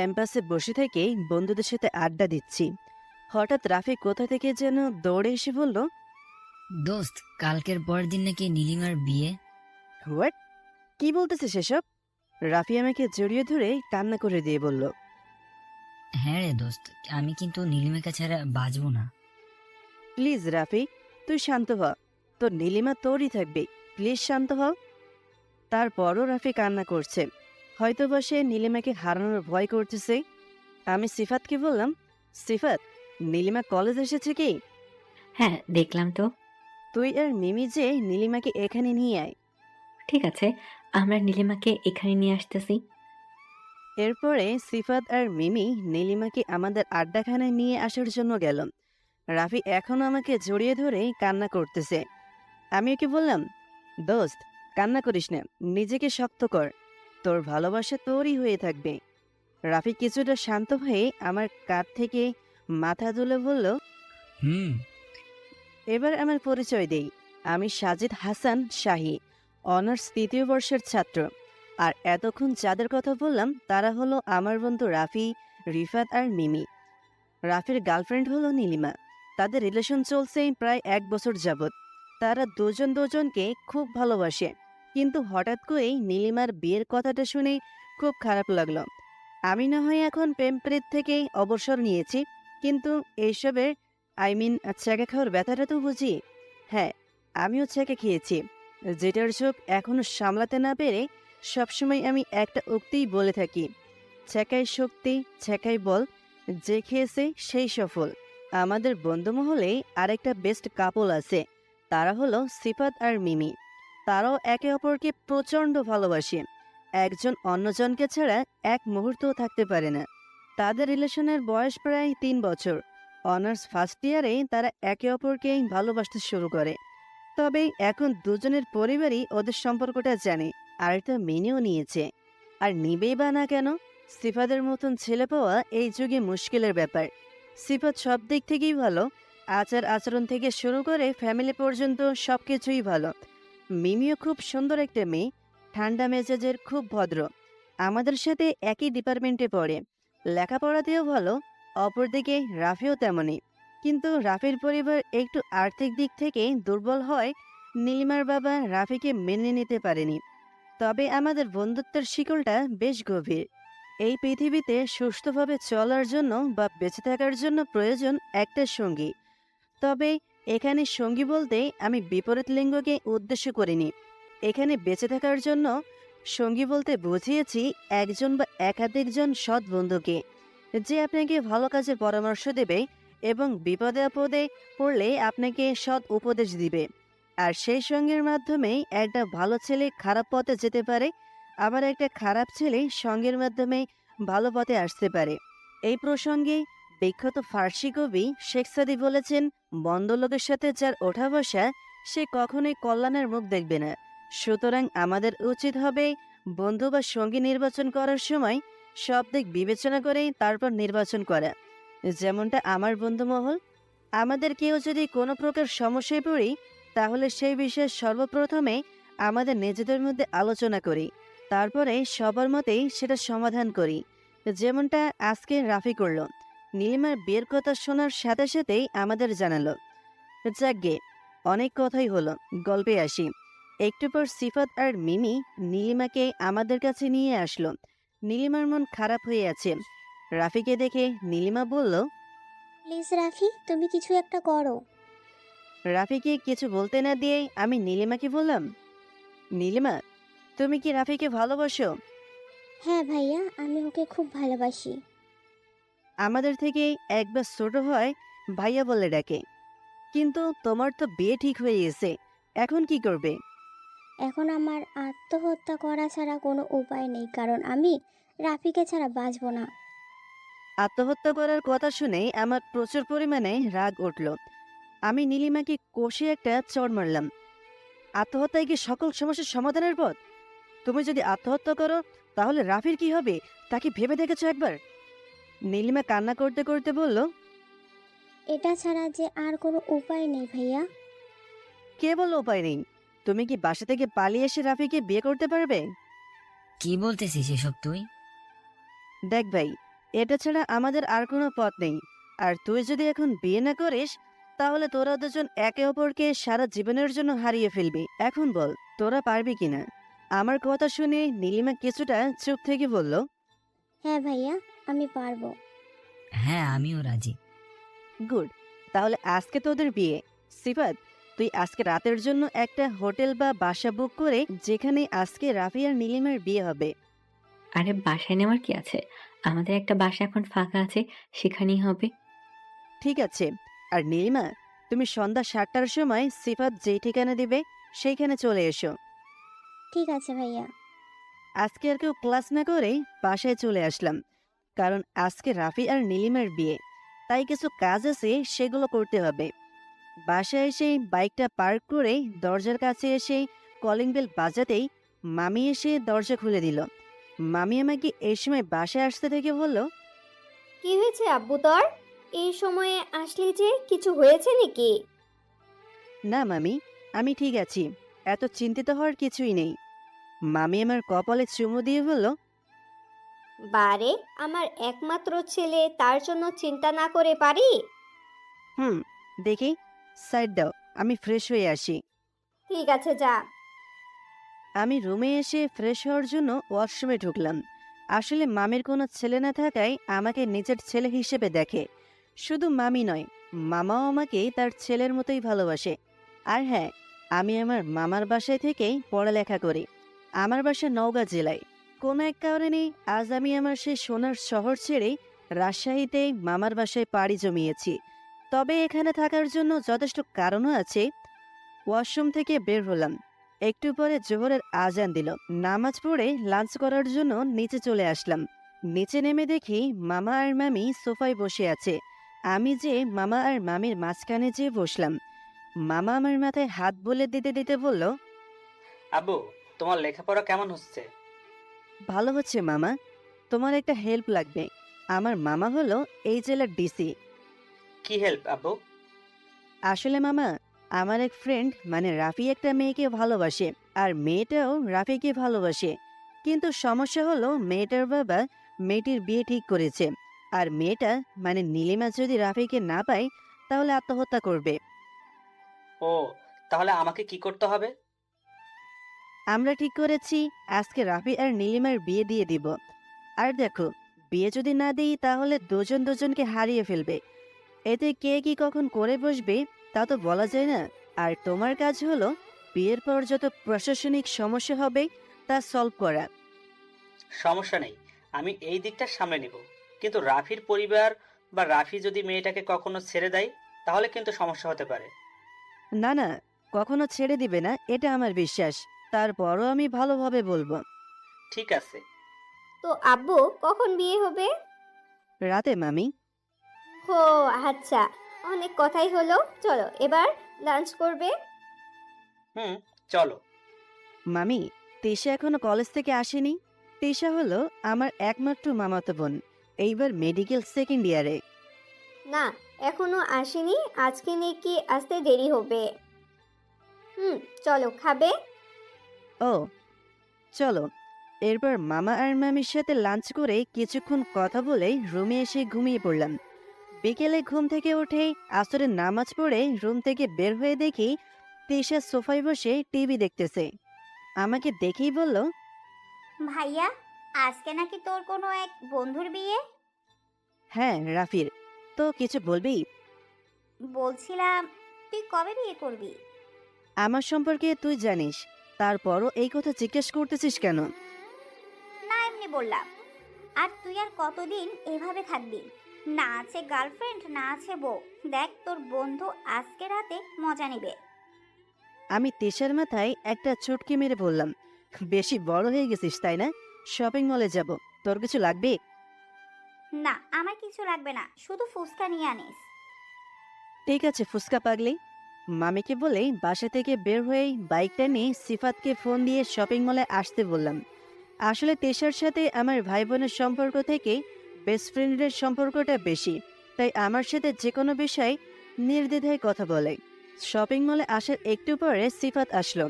ক্যাম্পাসে বসে থেকেই বন্ধুদের সাথে আড্ডা দিচ্ছি। হঠাৎ রাফি কোথা থেকে যেন দৌড়ে এসে বলল, দোস্ত, কালকের পরের দিন নাকি নীলিমার বিয়ে। হোয়াট? কি বলতেছে সেসব? রাফি আমাকে জড়িয়ে ধরে কান্না করে দিয়ে বলল, হ্যাঁ রে দোস্ত, আমি কিন্তু নীলিমাকে ছাড়া বাঁচবো না। প্লিজ রাফি, তুই শান্ত হ। তোর নীলিমা তোরই থাকবে, প্লিজ শান্ত হ। তারপরও রাফি কান্না করছে। হয়তোবা সে নীলিমাকে হারানোর ভয় করতেছে। আমি সিফাতকে বললাম, সিফাত, নীলিমা কলেজ এসেছে কি? হ্যাঁ, দেখলাম তো। তুই আর মিমি যে নীলিমাকে এখানে নিয়ে আয়। ঠিক আছে, আমরা নীলিমাকে এখানে নিয়ে আসতেছি। এরপরে সিফাত আর মিমি নীলিমাকে আমাদের আড্ডাখানায় নিয়ে আসার জন্য গেল। রাফি এখনো আমাকে জড়িয়ে ধরে কান্না করতেছে। আমি ওকে বললাম, দোস্ত, কান্না করিস না, নিজেকে শক্ত কর, তোর ভালোবাসা তোরই হয়ে থাকবে। রাফি কিছুটা শান্ত হয়ে আমার কাঁধ থেকে মাথা তুলে বলল, হুম। এবার আমার পরিচয় দেই। আমি সাজিদ হাসান শাহী, অনার্স ৩য় বর্ষের ছাত্র। আর এতক্ষণ যাদের কথা বললাম তারা হলো আমার বন্ধু রাফি, রিফাত আর মিমি। রাফির গার্লফ্রেন্ড হলো নীলিমা। তাদের রিলেশন চলছে প্রায় ১ বছর যাবৎ। তারা দুজন দুজনকে খুব ভালোবাসে। কিন্তু হঠাৎ করেই নীলিমার বিয়ের কথাটা শুনে খুব খারাপ লাগলো। আমি না হয় এখন প্রেম থেকে অবসর নিয়েছি, কিন্তু এইসবের ছেঁকে খাওয়ার ব্যথাটা তো বুঝি। হ্যাঁ, আমিও ছেঁকে খেয়েছি, যেটার চোখ এখনো সামলাতে না পেরে সবসময় আমি একটা উক্তিই বলে থাকি, ছেঁকাই শক্তি, ছেঁকাই বল, যে খেয়েছে সেই সফল। আমাদের বন্ধুমহলে আরেকটা বেস্ট কাপল আছে, তারা হলো সিফাত আর মিমি। তারাও একে অপরকে প্রচণ্ড ভালোবাসে। একজন অন্যজনকে ছাড়া এক মুহূর্তও থাকতে পারে না। তাদের রিলেশনের বয়স প্রায় ৩ বছর। অনার্স ফার্স্ট ইয়ারে তারা একে অপরকে ভালোবাসতে শুরু করে। তবে এখন দুজনের পরিবারই ওদের সম্পর্কটা জানে, আর তা মেনেও নিয়েছে। আর নিবেই বা না কেন? সিফাতের মতন ছেলে পাওয়া এই যুগে মুশকিলের ব্যাপার। সিফাত সব দিক থেকেই ভালো, আচার আচরণ থেকে শুরু করে ফ্যামিলি পর্যন্ত সবকিছুই ভালো। মিমিও খুব সুন্দর একটা মেয়ে, ঠান্ডা মেজাজের, খুব ভদ্র। আমাদের সাথে একই ডিপার্টমেন্টে পড়ে, লেখাপড়াতেও ভালো। অপরদিকে রাফিও তেমনই। কিন্তু রাফির পরিবার একটু আর্থিক দিক থেকে দুর্বল হয়, নীলিমার বাবা রাফিকে মেনে নিতে পারেনি। তবে আমাদের বন্ধুত্বের শিকলটা বেশ গভীর। এই পৃথিবীতে সুস্থভাবে চলার জন্য বা বেঁচে থাকার জন্য প্রয়োজন একটা সঙ্গী। তবে এখানে সঙ্গী বলতে আমি বিপরীত লিঙ্গকে উদ্দেশ্য করিনি। এখানে বেঁচে থাকার জন্য সঙ্গী বলতে বুঝিয়েছি একজন বা একাধিকজন সৎ বন্ধুকে, যে আপনাকে ভালো কাজে পরামর্শ দেবে এবং বিপদে আপদে পড়লে আপনাকে সৎ উপদেশ দিবে। আর সেই সঙ্গের মাধ্যমেই একটা ভালো ছেলে খারাপ পথে যেতে পারে, আবার একটা খারাপ ছেলে সঙ্গের মাধ্যমে ভালো পথে আসতে পারে। এই প্রসঙ্গে বিখ্যাত ফার্সি কবি শেখ সাদি বলেছেন, মন্দ লোকের সাথে যার ওঠা বসা, সে কখনোই কল্যাণের মুখ দেখবে না। সুতরাং আমাদের উচিত হবে বন্ধু বা সঙ্গী নির্বাচন করার সময় সব দিক বিবেচনা করেই তারপর নির্বাচন করা। যেমনটা আমার বন্ধুমহল। আমাদের কেউ যদি কোনো প্রকার সমস্যায় পড়ি, তাহলে সেই বিষয়ে সর্বপ্রথমে আমাদের নিজেদের মধ্যে আলোচনা করি, তারপরে সবার মতেই সেটা সমাধান করি। যেমনটা আজকে রাফি করল, নীলিমার বিয়ের কথা শোনার সাথে সাথেই আমাদের জানালো। যাকগে, অনেক কথাই হলো, গল্পে আসি। একটু পর সিফাত আর মিমি নীলিমাকে আমাদের কাছে নিয়ে আসলো। নীলিমার মন খারাপ হয়ে আছে। রাফিকে দেখে নীলিমা বলল, প্লিজ রাফি, তুমি কিছু একটা করো। রাফিকে কিছু বলতে না দিয়ে আমি নীলিমাকে বললাম, নীলিমা, তুমি কি রাফিকে ভালোবাসো? হ্যাঁ ভাইয়া, আমি ওকে খুব ভালোবাসি। আমাদের থেকে একবার ছোট হয়, ভাইয়া বলে ডাকে। কিন্তু তোমার তো বিয়ে ঠিক হয়ে গেছে, এখন কি করবে? এখন আমার আত্মহত্যা করা ছাড়া কোনো উপায় নেই, কারণ আমি রাফিকে ছাড়া বাঁচবো না। আত্মহত্যা করার কথা শুনে আমার প্রচুর পরিমাণে রাগ উঠল। আমি নীলিমাকে কষে একটা চড় মারলাম। আত্মহত্যায় কি সকল সমস্যার সমাধানের পথ? তুমি যদি আত্মহত্যা করো, তাহলে রাফির কি হবে, তাকে ভেবে দেখেছো একবার? নীলিমা কান্না করতে করতে বলল, এটা ছাড়া যে আর কোনো উপায় নেই ভাইয়া। কে বললো উপায় নেই? তুমি কি বাসা থেকে পালিয়ে এসে রাফিকে বিয়ে করতে পারবে? কি বলতেছিস এসব তুই? দেখ ভাই, এটা ছাড়া আমাদের আর কোনো পথ নেই। আর তুই যদি এখন বিয়ে না করিস, তাহলে তোরা দুজন একে অপরকে সারা জীবনের জন্য হারিয়ে ফেলবি। এখন বল, তোরা পারবি কিনা? আমার কথা শুনে নীলিমা কিছুটা চুপ থেকে বলল, হ্যাঁ ভাইয়া, আমি পারবো। হ্যাঁ, আমিও রাজি। গুড। তাহলে আজকে তোদের বিয়ে। সিফাত, তুই আজকে রাতের জন্য একটা হোটেল বা বাসা বুক করে, যেখানে আজকে রাফি আর নীলিমার বিয়ে হবে। আরে বাসায় নেওয়ার কি আছে? আমাদের একটা বাসা এখন ফাঁকা আছে, সেখানেই হবে। ঠিক আছে। আর নীলিমা, তুমি সন্ধ্যা 7টার সময় সিফাত যেই ঠিকানা দিবে সেইখানে চলে এসো। ঠিক আছে ভাইয়া। আজকে আর কেউ ক্লাস না করেই বাসায় চলে আসলাম, কারণ আজকে রাফি আর নীলিমার বিয়ে। তাই কিছু কাজ আছে, সেগুলো করতে হবে। বাসায় এসে বাইকটা পার্ক করে দরজার কাছে এসে কলিং বেল বাজাতেই মামি এসে দরজা খুলে দিল। মামি আমাকে এই সময় বাসায় আসতে থেকে বলল, কি হয়েছে আব্বু তোর? এই সময়ে আসলি যে, কিছু হয়েছে নাকি? না মামি, আমি ঠিক আছি, এত চিন্তিত হওয়ার কিছুই নেই। মামি আমার কপালে চুমু দিয়ে বলল, বারে, আমার একমাত্র ছেলে, তার জন্য চিন্তা না করে পারি? হুম, দেখি, সাইড দাও, আমি ফ্রেশ হয়ে আসি। ঠিক আছে, যা। আমি রুমে এসে ফ্রেশ হওয়ার জন্য ওয়াশরুমে ঢুকলাম। আসলে মামির কোনো ছেলে না থাকায় আমাকে নিজের ছেলে হিসেবে দেখে। শুধু মামি নয়, মামাও আমাকে তার ছেলের মতোই ভালোবাসে। আর হ্যাঁ, আমি আমার মামার বাসায় থেকেই পড়ালেখা করি। আমার বাসা নওগাঁ জেলায়। কোনো এক কারণে আজ আমি আমার সেই সোনার শহর ছেড়ে রাজশাহীতে মামার বাসায় পাড়ি জমিয়েছি। তবে এখানে থাকার জন্য যথেষ্ট কারণও আছে। ওয়াশরুম থেকে বের হলাম। একটু পরে জোহরের আজান দিল। নামাজ পড়ে লাঞ্চ করার জন্য নিচে চলে আসলাম। নিচে নেমে দেখি মামা আর মামি সোফায় বসে আছে। আমি যে মামা আর মামির মাঝখানে যেয়ে বসলাম। মামা আমার মাথায় হাত বুলিয়ে দিতে দিতে বলল, আব্বু, তোমার লেখাপড়া কেমন হচ্ছে? ভালো হচ্ছে মামা। তোমার একটা হেল্প লাগবে। আমার মামা হলো এই জেলার ডিসি। কি হেল্প আব্বু? আসলে মামা, আমার এক ফ্রেন্ড মানে রাফি একটা মেয়েকে ভালোবাসে, আর মেয়েটাও রাফিকে ভালোবাসে। কিন্তু সমস্যা হলো মেয়েটার বাবা মেয়েটির বিয়ে ঠিক করেছে। আর মেয়েটা মানে নীলিমা যদি রাফিকে না পায়, তাহলে আত্মহত্যা করবে। ও, তাহলে আমাকে কি করতে হবে? আমরা ঠিক করেছি আজকে রাফি আর নীলিমার বিয়ে দিয়ে দিব। আর দেখো, বিয়ে যদি না দিই তাহলে দুজন দুজনকে হারিয়ে ফেলবে। এতে কে কি কখন করে বসবে তা তো বলা যায় না। আর তোমার কাজ হলো বিয়ের পর যত প্রশাসনিক সমস্যা হবে তা সলভ করা। সমস্যা নেই, আমি এই দিকটা সামলে নিব। কিন্তু রাফির পরিবার বা রাফি যদি মেয়েটাকে কখনো ছেড়ে দেয়, তাহলে কিন্তু সমস্যা হতে পারে। না না, কখনো ছেড়ে দিবে না, এটা আমার বিশ্বাস। তারপরও আমি ভালোভাবে বলবো। ঠিক আছে। তো আব্বু, কখন বিয়ে হবে? রাতে মামি। ও আচ্ছা, অনেক কথাই হলো, চলো এবার লাঞ্চ করবে। হুম, চলো। মামি, তিশা এখনো কলেজ থেকে আসেনি। তিশা হলো আমার একমাত্র মামাতো বোন, এইবার মেডিকেল সেকেন্ড ইয়ারে। না, এখনো আসেনি, আজকে নাকি আসতে দেরি হবে। চলো, খাবে? ও, চলো। এরপর মামা আর মামির সাথে লাঞ্চ করে কিছুক্ষণ কথা বলে রুমে এসে ঘুমিয়ে পড়লাম। বিকেলে ঘুম থেকে উঠে আসরের নামাজ পড়ে রুম থেকে বের হয়ে দেখি তিশা সোফায় বসে টিভি দেখতেছে। আমাকে দেখেই বলল, ভাইয়া, আজকে নাকি তোর কোনো এক বন্ধুর বিয়ে? হ্যাঁ রাফির। তো কিছু বলবি? বলছিলাম, তুই কবে বিয়ে করবি? আমার সম্পর্কে তুই জানিস, তারপরও এই কথা জিজ্ঞেস করতেছিস কেন? না, এমনি বললাম। আর তুই আর কতদিন এভাবে থাকবি? না আছে গার্লফ্রেন্ড, না আছে বউ। দেখ, তোর বন্ধু আজকে রাতে মজা নেবে। আমি তিশার মাথায় একটা চুটকি মেরে বললাম, বেশি বড় হয়ে গেছিস তাই না? শপিং মলে যাব, তোর কিছু লাগবে? না, আমার কিছু লাগবে না, শুধু ফুচকা নিয়ে আনিস। ঠিক আছে ফুসকা পাগলি। মামিকে বলে বাসা থেকে বের হয়ে বাইকটা নিয়ে সিফাতকে ফোন দিয়ে শপিং মলে আসতে বললাম। আসলে তেষার সাথে আমার ভাই বোনের সম্পর্ক থেকে বেস্ট ফ্রেন্ডের সম্পর্কটা বেশি, তাই আমার সাথে যে কোনো বিষয় নির্দ্বিধায় কথা বলে। শপিং মলে আসার একটু পরে সিফাত আসলো।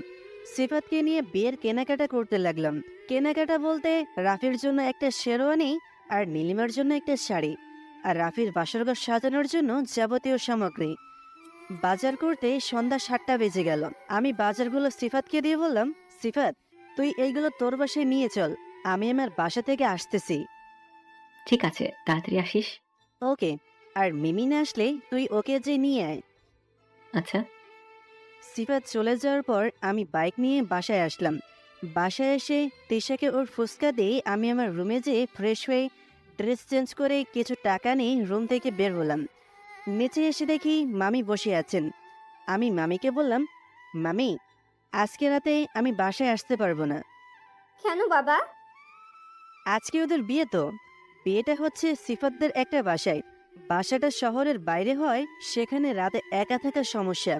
সিফাতকে নিয়ে বিয়ের কেনাকাটা করতে লাগলাম। কেনাকাটা বলতে রাফির জন্য একটা শেরওয়ানি আর নীলিমার জন্য একটা শাড়ি, আর রাফির বাসরঘর সাজানোর জন্য যাবতীয় সামগ্রী। বাজার করতে সন্ধ্যা 7টা বেজে গেল। আমি বাজারগুলো সিফাতকে দিয়ে বললাম, সিফাত, তুই এইগুলো তোর বাসায় নিয়ে চল, আমি আমার বাসা থেকে আসতেছি। ঠিক আছে, তাড়াতাড়ি আসিস। ওকে। আর মিমি না আসলে তুই ওকে যে নিয়ে আয়। আচ্ছা। সিফাত চলে যাওয়ার পর আমি বাইক নিয়ে বাসায় আসলাম। বাসায় এসে তিশাকে ওর ফুসকা দিয়ে আমি আমার রুমে যেয়ে ফ্রেশ হয়ে ড্রেস চেঞ্জ করে কিছু টাকা নিয়ে রুম থেকে বের হলাম। নিচে এসে দেখি মামি বসে আছেন। আমি মামিকে বললাম, মামি, আজকে রাতে আমি বাসায় আসতে পারবো না। কেন বাবা? আজকে ওদের বিয়ে তো। বিয়েটা হচ্ছে সিফাতদের একটা বাসায়। বাসাটা শহরের বাইরে হয়, সেখানে রাতে একা থাকার সমস্যা।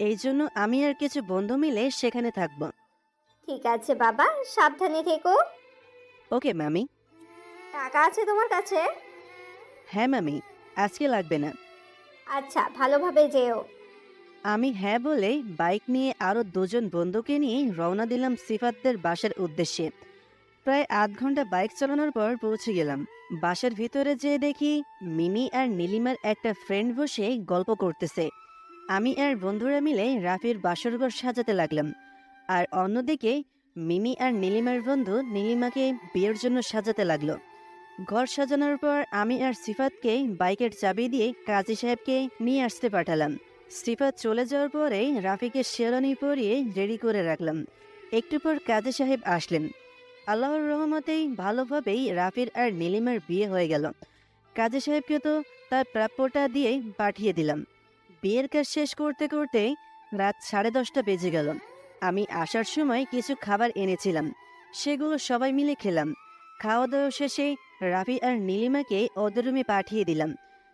এই জন্য আমি আর কিছু বন্ধু মিলে সেখানে থাকবো। ঠিক আছে বাবা, সাবধানে থেকো। ওকে মামি। টাকা আছে তোমার কাছে? হ্যাঁ মামি, আজকে লাগবে না। আচ্ছা, ভালোভাবে যেও। আমি হ্যাঁ বলে বাইক নিয়ে আরো 2জন বন্ধুকে নিয়ে রওনা দিলাম সিফাতদের বাসার উদ্দেশ্যে। প্রায় আধ ঘন্টা বাইক চালানোর পর পৌঁছে গেলাম। বাসার ভিতরে যেয়ে দেখি মিমি আর নীলিমার একটা ফ্রেন্ড বসে গল্প করতেছে। আমি আর বন্ধুরা মিলে রাফির বাসরঘর সাজাতে লাগলাম। আর অন্যদিকে মিমি আর নীলিমার বন্ধু নীলিমাকে বিয়ের জন্য সাজাতে লাগলো। ঘর সাজানোর পর আমি আর সিফাতকে বাইকের চাবি দিয়ে কাজী সাহেবকে নিয়ে আসতে পাঠালাম। সিফাত চলে যাওয়ার পরে রাফিকে শেরওয়ানি পরিয়ে রেডি করে রাখলাম। একটু পর কাজী সাহেব আসলেন। আল্লাহর রহমতেই ভালোভাবেই রাফির আর নীলিমার বিয়ে হয়ে গেল। কাজী সাহেবকে তো তার প্রাপ্যটা দিয়ে পাঠিয়ে দিলাম। বিয়ের কাজ শেষ করতে করতে রাত 10:30 বেজে গেল। আমি আসার সময় কিছু খাবার এনেছিলাম, সেগুলো সবাই মিলে খেলাম। খাওয়া দাওয়া শেষে রাফি আর নীলিমাকে ওদের রুমে পাঠিয়ে দিলাম।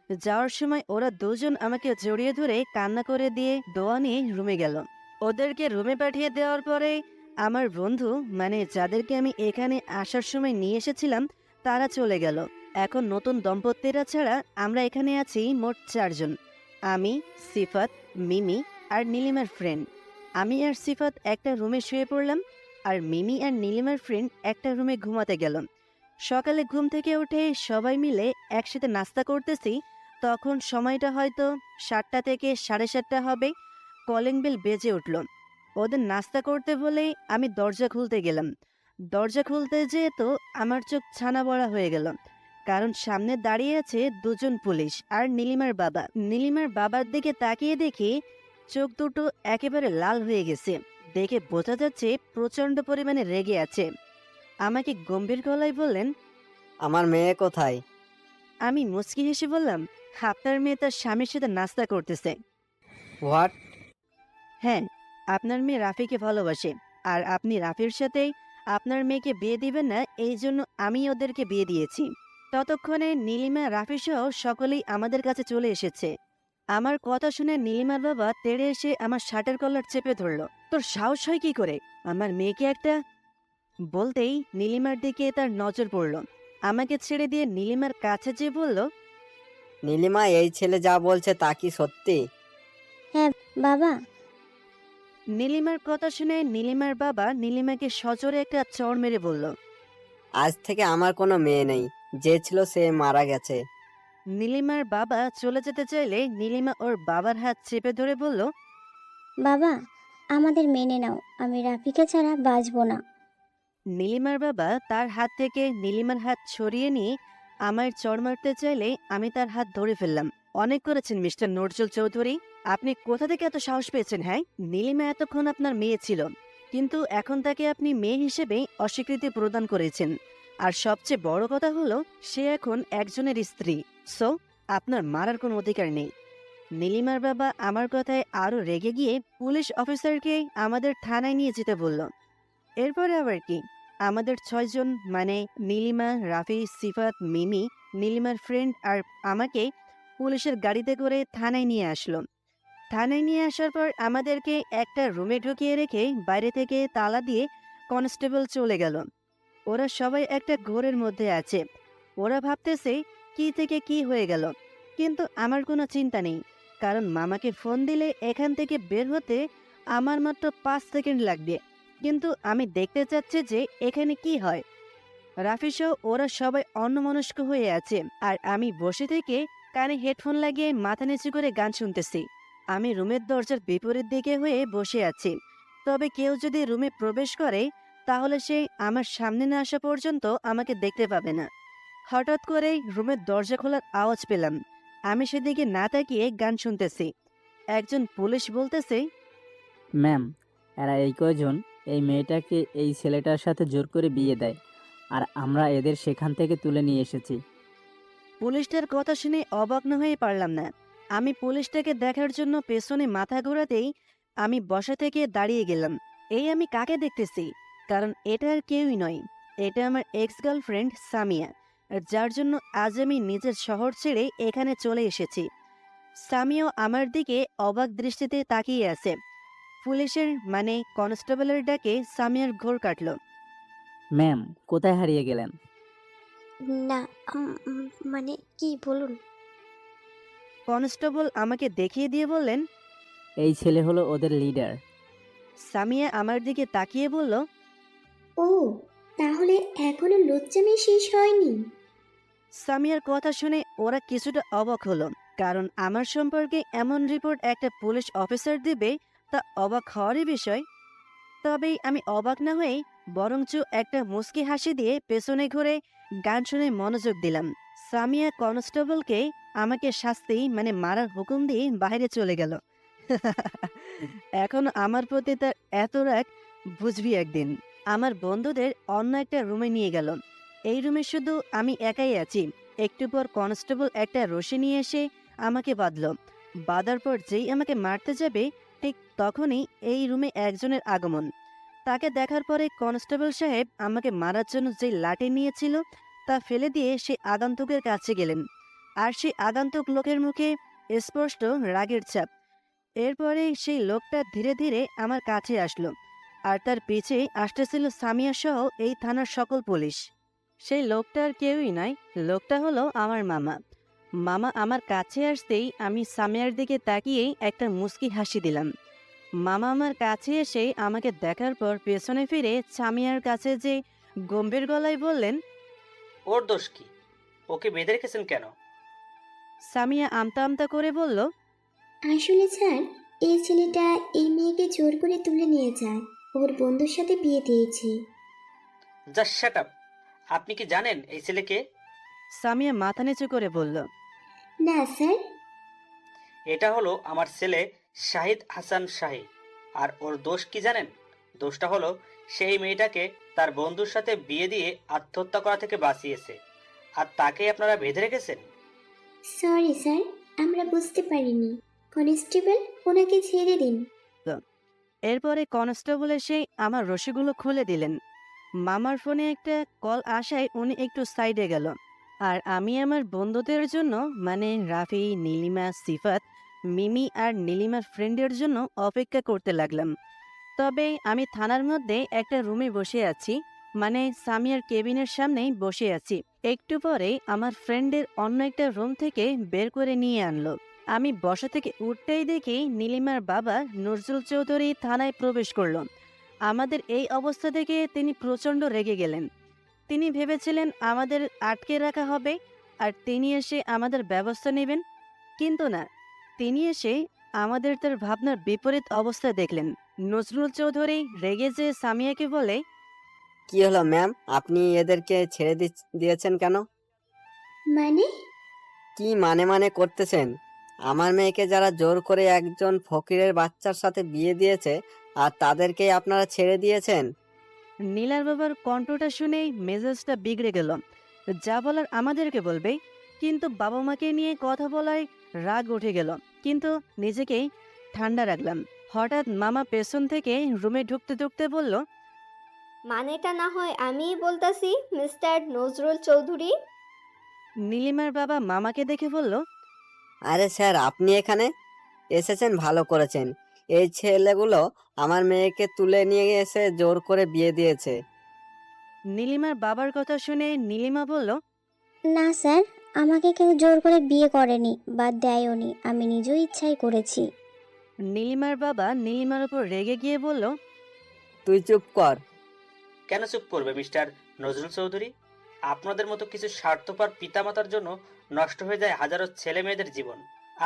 যাওয়ার সময় ওরা 2জন আমাকে জড়িয়ে ধরে কান্না করে দিয়ে দোয়া নিয়ে রুমে গেল। ওদেরকে রুমে পাঠিয়ে দেওয়ার পরে আমার বন্ধু, মানে যাদেরকে আমি এখানে আসার সময় নিয়ে এসেছিলাম, তারা চলে গেল। এখন নতুন দম্পতিরা ছাড়া আমরা এখানে আছি মোট 4 জন। আমি, সিফাত, মিমি আর নীলিমার ফ্রেন্ড। আমি আর সিফাত একটা রুমে শুয়ে পড়লাম, আর মিমি আর নীলিমার ফ্রেন্ড একটা রুমে ঘুমাতে গেল। সকালে ঘুম থেকে উঠে সবাই মিলে একসাথে নাস্তা করতেছি। তখন সময়টা হয়তো 7টা থেকে 7:30 হবে। কলিং বেল বেজে উঠল। ওদের নাস্তা করতে বলে আমি দরজা খুলতে গেলাম। দরজা খুলতে যেয়ে তো আমার চোখ ছানা বড়া হয়ে গেল, কারণ সামনে দাঁড়িয়ে আছে 2জন পুলিশ আর নীলিমার বাবা। নীলিমার বাবার দিকে তাকিয়ে দেখি চোখ দুটো একেবারে লাল হয়ে গেছে। দেখে বোঝা যাচ্ছে প্রচন্ড পরিমাণে রেগে আছে। আমাকে গম্ভীর গলায় বললেন, আমার মেয়ে কোথায়? আমি মুচকি হেসে বললাম, আপনার মেয়ে তার স্বামীর সাথে নাস্তা করতেছে। হোয়াট? হ্যাঁ, আপনার মেয়ে রাফিকে ভালোবাসে, আর আপনি রাফির সাথে আপনার মেয়েকে বিয়ে দিবেন না, এই জন্য আমি ওদেরকে বিয়ে দিয়েছি। ততক্ষণে নীলিমা, রাফি সহ সকলেই আমাদের কাছে চলে এসেছে। আমার কথা শুনে নীলিমার বাবা তেড়ে এসে আমার শার্টের কলার চেপে ধরল। তোর সাহস হয় কি করে আমার মেয়েকে একটা... বলতেই নীলিমার দিকে তার নজর পড়ল। আমাকে ছেড়ে দিয়ে নীলিমার কাছে যেয়ে বলল, নীলিমা, এই ছেলে যা বলছে তা কি সত্যি? হ্যাঁ বাবা। নীলিমার কথা শুনে নীলিমার বাবা নীলিমাকে সজোরে একটা চড় মেরে বলল, আজ থেকে আমার কোনো মেয়ে নেই, যে ছিল সে মারা গেছে। নীলিমার বাবা চলে যেতে চাইলে নীলিমা ওর বাবার হাত চেপে ধরে বলল, বাবা, আমাদের মেনে নাও, আমি রাফিকে ছাড়া বাঁচবো না। নীলিমার বাবা তার হাত থেকে নীলিমার হাত সরিয়ে নিয়ে আমায় চড় মারতে চাইলে আমি তার হাত ধরে ফেললাম। অনেক করেছেন মিস্টার নজরুল চৌধুরী, আপনি কোথা থেকে এত সাহস পেয়েছেন? হ্যাঁ, নীলিমা এতক্ষণ আপনার মেয়ে ছিল, কিন্তু এখন তাকে আপনি মেয়ে হিসেবে অস্বীকৃতি প্রদান করেছেন। আর সবচেয়ে বড় কথা হলো সে এখন একজনের স্ত্রী। সো আপনার মারার কোনো অধিকার নেই। নীলিমার বাবা আমার কথায় আরো রেগে গিয়ে পুলিশ অফিসারকে আমাদের থানায় নিয়ে যেতে বলল। এরপরে আবার কি, আমাদের 6 জন, মানে নীলিমা, রাফি, সিফাত, মিমি, নীলিমার ফ্রেন্ড আর আমাকে পুলিশের গাড়িতে করে থানায় নিয়ে আসলো। থানায় নিয়ে আসার পর আমাদেরকে একটা রুমে ঢুকিয়ে রেখে বাইরে থেকে তালা দিয়ে কনস্টেবল চলে গেল। ওরা সবাই একটা ঘোরের মধ্যে আছে। ওরা ভাবতেছে কি থেকে কি হয়ে গেল, কিন্তু আমার কোনো চিন্তা নেই, কারণ মামাকে ফোন দিলে এখান থেকে বের হতে আমার মাত্র 5 সেকেন্ড লাগবে। কিন্তু আমি দেখতে চাচ্ছি যে এখানে কি হয়। রাফি সহ ওরা সবাই অন্যমনস্ক হয়ে আছে, আর আমি বসে থেকে কানে হেডফোন লাগিয়ে মাথা নিচু করে গান শুনতেছি। আমি রুমের দরজার বিপরীত দিকে হয়ে বসে আছি, তবে কেউ যদি রুমে প্রবেশ করে তাহলে সে আমার সামনে না আসা পর্যন্ত আমাকে দেখতে পাবে না। হঠাৎ করেই রুমের দরজা খোলার আওয়াজ পেলাম। আমি সেদিকে না তাকিয়ে গান শুনতেছি। একজন পুলিশ বলতেছে, ম্যাম, এরা এই কয়জন এই মেয়েটাকে এই ছেলেটার সাথে জোর করে বিয়ে দেয়, আর আমরা এদের সেখান থেকে তুলে নিয়ে এসেছি। পুলিশটার কথা শুনে অবাক না হয়ে পারলাম না। আমি পুলিশটাকে দেখার জন্য পেছনে মাথা ঘোরাতেই আমি বসা থেকে দাঁড়িয়ে গেলাম। এই আমি কাকে দেখতেছি? কারণ এটা আর কেউই নয়, এটা আমার এক্স গার্লফ্রেন্ড সামিয়া, যার জন্য আজ আমি নিজের শহর ছেড়ে এখানে চলে এসেছি। সামিয়াও আমার দিকে অবাক দৃষ্টিতে তাকিয়ে আছে। পুলিশের মানে কনস্টেবলের ডাকে সামিয়ার ঘোর কাটল। ম্যাম, কোথায় হারিয়ে গেলেন? না মানে কি বলুন? কনস্টেবল আমাকে দেখিয়ে দিয়ে বললেন, এই ছেলে হলো ওদের লিডার। সামিয়া আমার দিকে তাকিয়ে বলল, ও তাহলে এখনো লজ্জামি শেষ হয়নি? সামিয়ার কথা শুনে ওরা কিছুটা অবাক হলো, কারণ আমার সম্পর্কে এমন রিপোর্ট একটা পুলিশ অফিসার দিবে তা অবাক হওয়ারই বিষয়। তবেই আমি অবাক না হয়ে বরঞ্চ একটা মুচকি হাসি দিয়ে পেছনে ঘুরে গান শুনে মনোযোগ দিলাম। সামিয়া কনস্টেবলকে আমাকে শাস্তি মানে মারার হুকুম দিয়ে বাইরে চলে গেল। এখন আমার প্রতি তার এত রাগ বুঝবি একদিন। আমার বন্ধুদের অন্য একটা রুমে নিয়ে গেল। এই রুমে শুধু আমি একাই আছি। একটু পর কনস্টেবল একটা রশি নিয়ে এসে আমাকে বাঁধল। বাঁধার পর যেই আমাকে মারতে যাবে ঠিক তখনই এই রুমে একজনের আগমন। তাকে দেখার পরে কনস্টেবল সাহেব আমাকে মারার জন্য যেই লাঠি নিয়েছিল তা ফেলে দিয়ে সে আগন্তুকের কাছে গেলেন, আর সেই আগন্তুক লোকের মুখে স্পষ্ট রাগের ছাপ। এরপরে সেই লোকটা ধীরে ধীরে আমার কাছে আসলো, আর তার পিছে আসতেছিল সামিয়া সহ এই থানার সকল পুলিশ। সেই লোকটা আর কেউই নয়, লোকটা হলো আমার মামা। মামা আমার কাছে আসতেই আমি সামিয়ার দিকে তাকিয়েই একটা মুচকি হাসি দিলাম। মামা আমার কাছে এসে আমাকে দেখার পর পেছনে ফিরে সামিয়ার কাছে যে গম্ভীর গলায় বললেন, ওর দোষ কি? ওকে বেঁধে রেখেছেন কেন? সামিয়া আমতা আমতা করে বলল, আসলে স্যার, এই ছেলেটা এই মেয়েকে জোর করে তুলে নিয়ে যায়, ওর বন্ধুর সাথে বিয়ে দিয়েছে। Just shut up. আপনি কি জানেন এই ছেলেকে? সামিয়া মাথা নিচু করে বলল, না স্যার। এটা হলো আমার ছেলে শাহিদ হাসান শাহী। আর ওর দোষ কি জানেন? দোষটা হলো সেই মেয়েটাকে তার বন্ধুর সাথে বিয়ে দিয়ে আত্মহত্যা করা থেকে বাঁচিয়েছে, আর তাকে আপনারা বেঁধে রেখেছেন। সরি স্যার, আমরা বুঝতে পারিনি। কনস্টেবল, ওনাকে ছেড়ে দিন। এরপরে কনস্টেবল এসে আমার রশিগুলো খুলে দিলেন। মামার ফোনে একটা কল আসায় উনি একটু সাইডে গেল, আর আমি আমার বন্ধুদের জন্য মানে রাফি, নীলিমা, সিফাত, মিমি আর নীলিমার ফ্রেন্ডের জন্য অপেক্ষা করতে লাগলাম। তবে আমি থানার মধ্যে একটা রুমে বসে আছি, মানে সামিয়ার কেবিনের সামনেই বসে আছি। একটু পরে আমার ফ্রেন্ডের অন্য একটা রুম থেকে বের করে নিয়ে আনলো। আমি বসা থেকে উঠতেই দেখি নীলিমার বাবা নজরুল চৌধুরী থানায় প্রবেশ করলো। আমাদের এই অবস্থা দেখে তিনি প্রচণ্ড রেগে গেলেন। তিনি ভেবেছিলেন আমাদের আটকে রাখা হবে আর তিনি এসে আমাদের ব্যবস্থা নেবেন, কিন্তু না, তিনি এসে আমাদের তার ভাবনার বিপরীত অবস্থা দেখলেন। নজরুল চৌধুরী রেগে যে সামিয়াকে বলে, কি হলো ম্যাম, আপনি এদেরকে ছেড়ে দিয়েছেন কেন? মানে? কি মানে করতেছেন? আমার মেয়েকে যারা জোর করে একজন ফকিরের বাচ্চার সাথে বিয়ে দিয়েছে, আর তাদেরকেই আপনারা ছেড়ে দিয়েছেন? নীলার বাবার কণ্ঠটা শুনেই মেজাজটা বিগড়ে গেল। যা বলার আমাদেরকে বলবে, কিন্তু বাবা মাকে নিয়ে কথা বলায় রাগ উঠে গেল, কিন্তু নিজেকেই ঠান্ডা রাখলাম। হঠাৎ মামা পেছন থেকে রুমে ঢুকতে ঢুকতে বলল, মানেটা না হয় আমিই বলতাছি মিস্টার নজরুল চৌধুরী। নীলিমার বাবা মামাকে দেখে বলল, আরে স্যার, আপনি এখানে এসেছেন, ভালো করেছেন। এই ছেলেগুলো আমার মেয়েকে তুলে নিয়ে এসে জোর করে বিয়ে দিয়েছে। নীলিমার বাবার কথা শুনে নীলিমা বলল, না স্যার, আমাকে কেউ জোর করে বিয়ে করেনি বা দেয়নি, আমি নিজেও ইচ্ছাই করেছি। নীলিমার বাবা নীলিমার উপর রেগে গিয়ে বলল, তুই চুপ কর। কেন চুপ করবে মিস্টার নজরুল চৌধুরী? আপনাদের মতো কিছু স্বার্থপর পিতামাতার জন্য নষ্ট হয়ে যায় হাজারো ছেলে মেয়েদের জীবন।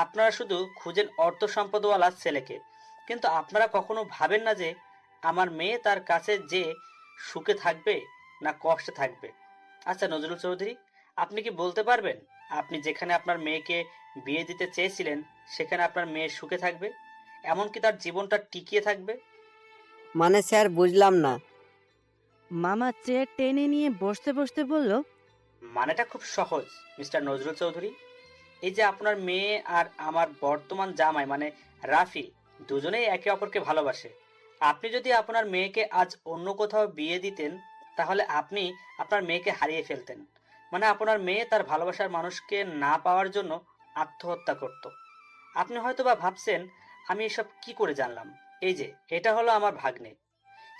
আপনারা শুধু খুঁজেন অর্থ সম্পদওয়ালা ছেলেকে, কিন্তু আপনারা কখনো ভাবেন না যে আমার মেয়ে তার কাছে যে সুখে থাকবে না কষ্টে থাকবে। আচ্ছা নজরুল চৌধুরী, আপনি কি বলতে পারবেন আপনি যেখানে আপনার মেয়েকে বিয়ে দিতে চেয়েছিলেন সেখানে আপনার মেয়ে সুখে থাকবে, এমনকি তার জীবনটা টিকিয়ে থাকবে? মানে স্যার বুঝলাম না। মামা চেয়ার টেনে নিয়ে বসতে বসতে বলল, মানেটা খুব সহজ মিস্টার নজরুল চৌধুরী। এই যে আপনার মেয়ে আর আমার বর্তমান জামাই মানে রাফি, দুজনেই একে অপরকে ভালোবাসে। আপনি যদি আপনার মেয়েকে আজ অন্য কোথাও বিয়ে দিতেন তাহলে আপনি আপনার মেয়েকে হারিয়ে ফেলতেন। মানে আপনার মেয়ে তার ভালোবাসার মানুষকে না পাওয়ার জন্য আত্মহত্যা করত। আপনি হয়তো বা ভাবছেন আমি এসব কি করে জানলাম। এই যে এটা হলো আমার ভাগ্নে,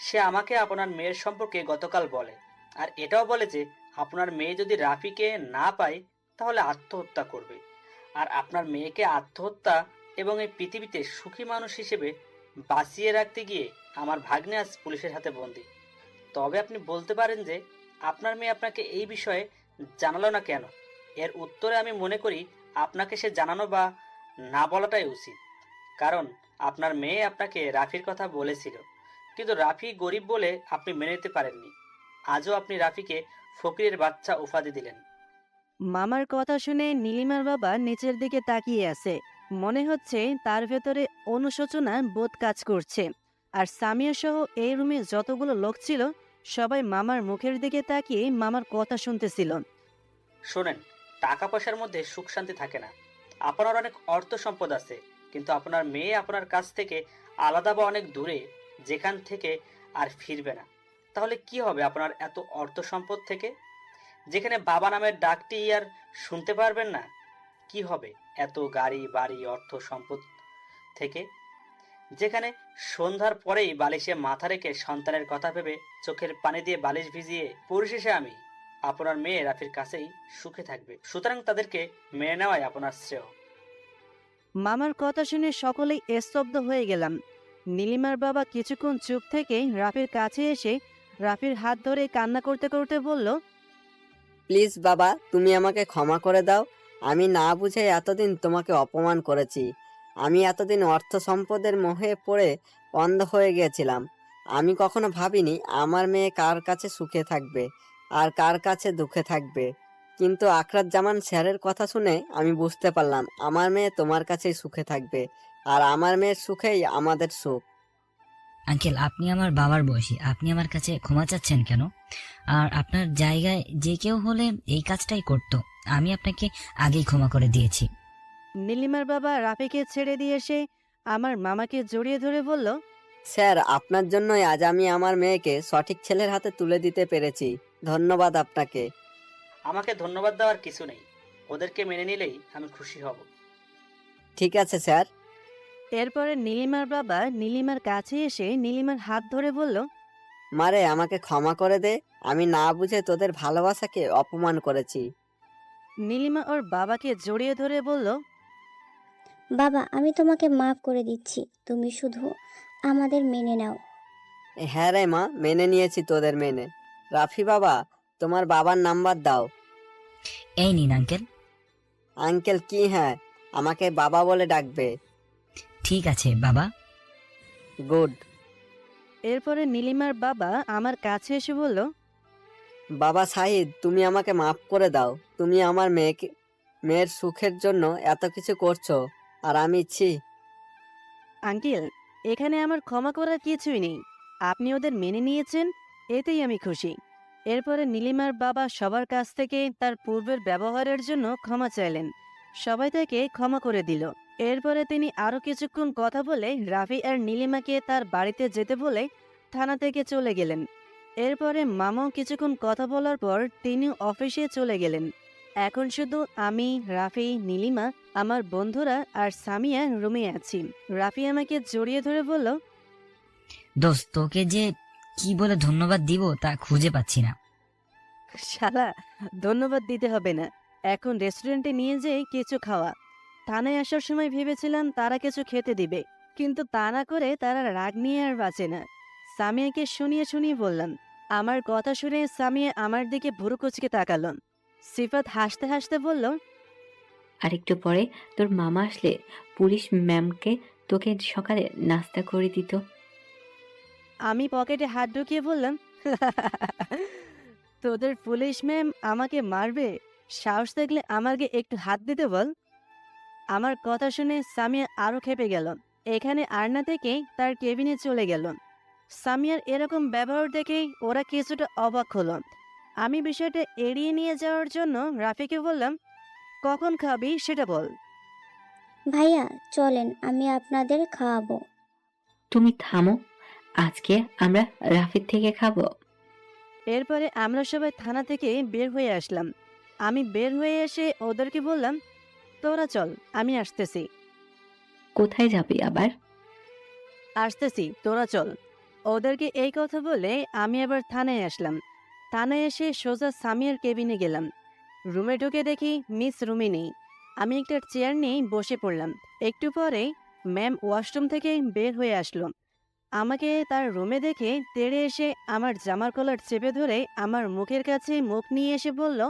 সে আমাকে আপনার মেয়ের সম্পর্কে গতকাল বলে, আর এটাও বলে যে আপনার মেয়ে যদি রাফিকে না পায় তাহলে আত্মহত্যা করবে। আর আপনার মেয়েকে আত্মহত্যা এবং এই পৃথিবীতে সুখী মানুষ হিসেবে বাঁচিয়ে রাখতে গিয়ে আমার ভাগ্নে আজ পুলিশের হাতে বন্দী। তবে আপনি বলতে পারেন যে আপনার মেয়ে আপনাকে এই বিষয়ে জানালো না কেন? এর উত্তরে আমি মনে করি আপনাকে সে জানানো বা না বলাটাই উচিত। কারণ আপনার মেয়ে আপনাকে রাফির কথা বলেছিল, কিন্তু রাফি গরিব বলে আপনি মেনে নিতে পারেননি। আজও আপনি রাফিকে ফকিরের বাচ্চা উপাধি দিলেন। মামার কথা শুনে নীলিমার বাবা নিচের দিকে তাকিয়ে আছে। মনে হচ্ছে তার ভেতরে অনুশোচনা বোধ কাজ করছে। আর সামিয়া সহ এই রুমে যতগুলো লোক ছিল সবাই মামার মুখের দিকে তাকিয়ে মামার কথা শুনতেছিল। শোনেন, টাকা পয়সার মধ্যে সুখ শান্তি থাকে না। আপনার অনেক অর্থ সম্পদ আছে, কিন্তু আপনার মেয়ে আপনার কাছ থেকে আলাদা বা অনেক দূরে, যেখান থেকে আর ফিরবে না। তাহলে কি হবে আপনার এত অর্থ সম্পদ থেকে, যেখানে বাবা নামের ডাকটি আর শুনতে পারবেন না? কি হবে এত গাড়ি বাড়ি অর্থ সম্পদ থেকে, যেখানে সন্ধ্যার পরেই বালিশে মাথা রেখে সন্তানের কথা ভেবে চোখের পানি দিয়ে বালিশ ভিজিয়ে পরিশেষে আমি আপনার মেয়ে রাফির কাছেই সুখে থাকবে। সুতরাং তাদেরকে মেনে নেওয়াই আপনার শ্রেয়। মামার কথা শুনে সকলেই স্তব্ধ হয়ে গেলাম। নীলিমার বাবা কিছুক্ষণ চুপ থেকে রাফির কাছে এসে রাফির হাত ধরে কান্না করতে করতে বলল, প্লিজ বাবা, তুমি আমাকে ক্ষমা করে দাও। আমি না বুঝে এতদিন তোমাকে অপমান করেছি। আমি এতদিন অর্থ সম্পদের মোহে পড়ে অন্ধ হয়ে গিয়েছিলাম। আমি কখনো ভাবিনি আমার মেয়ে কার কাছে সুখে থাকবে আর কার কাছে দুঃখে থাকবে। কিন্তু আখরাজ্জামান স্যারের কথা শুনে আমি বুঝতে পারলাম আমার মেয়ে তোমার কাছেই সুখে থাকবে, আর আমার মেয়ের সুখেই আমাদের সুখ। আঙ্কেল, আপনি আমার বাবার বয়সী, আপনি আমার কাছে ক্ষমা চাচ্ছেন কেন? আর আপনার জায়গায় যে কেউ হলে এই কাজটাই করতো। আমি আপনাকে আগেই ক্ষমা করে দিয়েছি। নীলিমার বাবা রাফিকে ছেড়ে দিয়ে এসে আমার মামাকে জড়িয়ে ধরে বলল, স্যার, আপনার জন্যই আজ আমি আমার মেয়েকে সঠিক ছেলের হাতে তুলে দিতে পেরেছি। ধন্যবাদ আপনাকে। আমাকে ধন্যবাদ দেওয়ার কিছু নেই, ওদেরকে মেনে নিলেই আমি খুশি হব। ঠিক আছে স্যার। এরপরে নীলিমার বাবা নীলিমার কাছে এসে নীলিমার হাত ধরে বলল, মারে, আমাকে ক্ষমা করে দে। আমি না বুঝে তোদের ভালোবাসাকে অপমান করেছি। নীলিমা ওর বাবাকে জড়িয়ে ধরে বলল, বাবা, আমি তোমাকে মাফ করে দিচ্ছি, তুমি শুধু আমাদের মেনে নাও। হ্যাঁ রে মা, মেনে নিয়েছি তোদের মেনে। রাফি বাবা, তোমার বাবার নাম্বার দাও। এই নিন আঙ্কেল। আঙ্কেল কি? হ্যাঁ, আমাকে বাবা বলে ডাকবে। ঠিক আছে বাবা। গুড। এরপরে নীলিমার বাবা আমার কাছে এসে বলল, বাবা শাহিদ, তুমি আমাকে মাফ করে দাও। তুমি আমার মেয়ের সুখের জন্য এত কিছু করছো, আর আমি আঙ্কেল, এখানে আমার ক্ষমা করার কিছুই নেই। আপনি ওদের মেনে নিয়েছেন, এতেই আমি খুশি। এরপরে নীলিমার বাবা সবার কাছ থেকে তার পূর্বের ব্যবহারের জন্য ক্ষমা চাইলেন। সবাই তাকে ক্ষমা করে দিল। এরপরে তিনি আরও কিছুক্ষণ কথা বলে রাফি আর নীলিমাকে তার বাড়িতে যেতে বলে থানা থেকে চলে গেলেন। এরপরে মামাও কিছুক্ষণ কথা বলার পর তিনিও অফিসে চলে গেলেন। এখন শুধু আমি, রাফি, নীলিমা, আমার বন্ধুরা আর সামিয়া রুমে আছি। রাফি আমাকে জড়িয়ে ধরে বলল, দোস্ত, তোকে যে কি বলে ধন্যবাদ দিব তা খুঁজে পাচ্ছি না। শালা, ধন্যবাদ দিতে হবে না। এখন রেস্টুরেন্টে নিয়ে যেয়ে কিছু খাওয়া। থানায় আসার সময় ভেবেছিলাম তারা কিছু খেতে দিবে, কিন্তু তা না করে তারা রাগ নিয়ে আর বাঁচে না। সামিয়াকে শুনিয়ে শুনিয়ে বললাম, আমার কথা শুনে সামিয়া আমার দিকে ভুরু কুচকে তাকালো। সিফাত হাসতে হাসতে বলল, আর একটু পরে তোর মামা আসলে পুলিশ ম্যামকে তোকে সকালে নাস্তা করে দিত। আমি পকেটে হাত ঢুকিয়ে বললাম, তোদের পুলিশ ম্যাম আমাকে মারবে? সাহস দেখলে আমাকে একটু হাত দিতে বল। আমার কথা শুনে সামিয়া আরো খেপে গেল। এখানে আরনা থেকে তার কেবিনে চলে গেল। সামিয়ার এরকম ব্যবহার দেখে ওরা কিছুটা অবাক হলো। আমি বিষয়টা এড়িয়ে নিয়ে যাওয়ার জন্য রাফিকে বললাম, কখন খাবি সেটা বল। ভাইয়া চলেন, আমি আপনাদের খাওয়াবো। তুমি থামো, আজকে আমরা রাফির থেকে খাবো। এরপরে আমরা সবাই থানা থেকে বের হয়ে আসলাম। আমি বের হয়ে এসে ওদেরকে বললাম, তোরা চল, আমি আসতেছি। কোথায় যাবি আবার? আসতেছি, তোরা চল। ওদেরকে এই কথা বলে আমি আবার থানায় আসলাম। থানায় এসে সোজা সামিয়ার কেবিনে গেলাম। রুমে ঢুকে দেখি মিস রুমে নেই। আমি একটা চেয়ার নিয়ে বসে পড়লাম। একটু পরে ম্যাম ওয়াশরুম থেকে বের হয়ে আসলো। আমাকে তার রুমে দেখে তেড়ে এসে আমার জামার কলার চেপে ধরে আমার মুখের কাছে মুখ নিয়ে এসে বলল,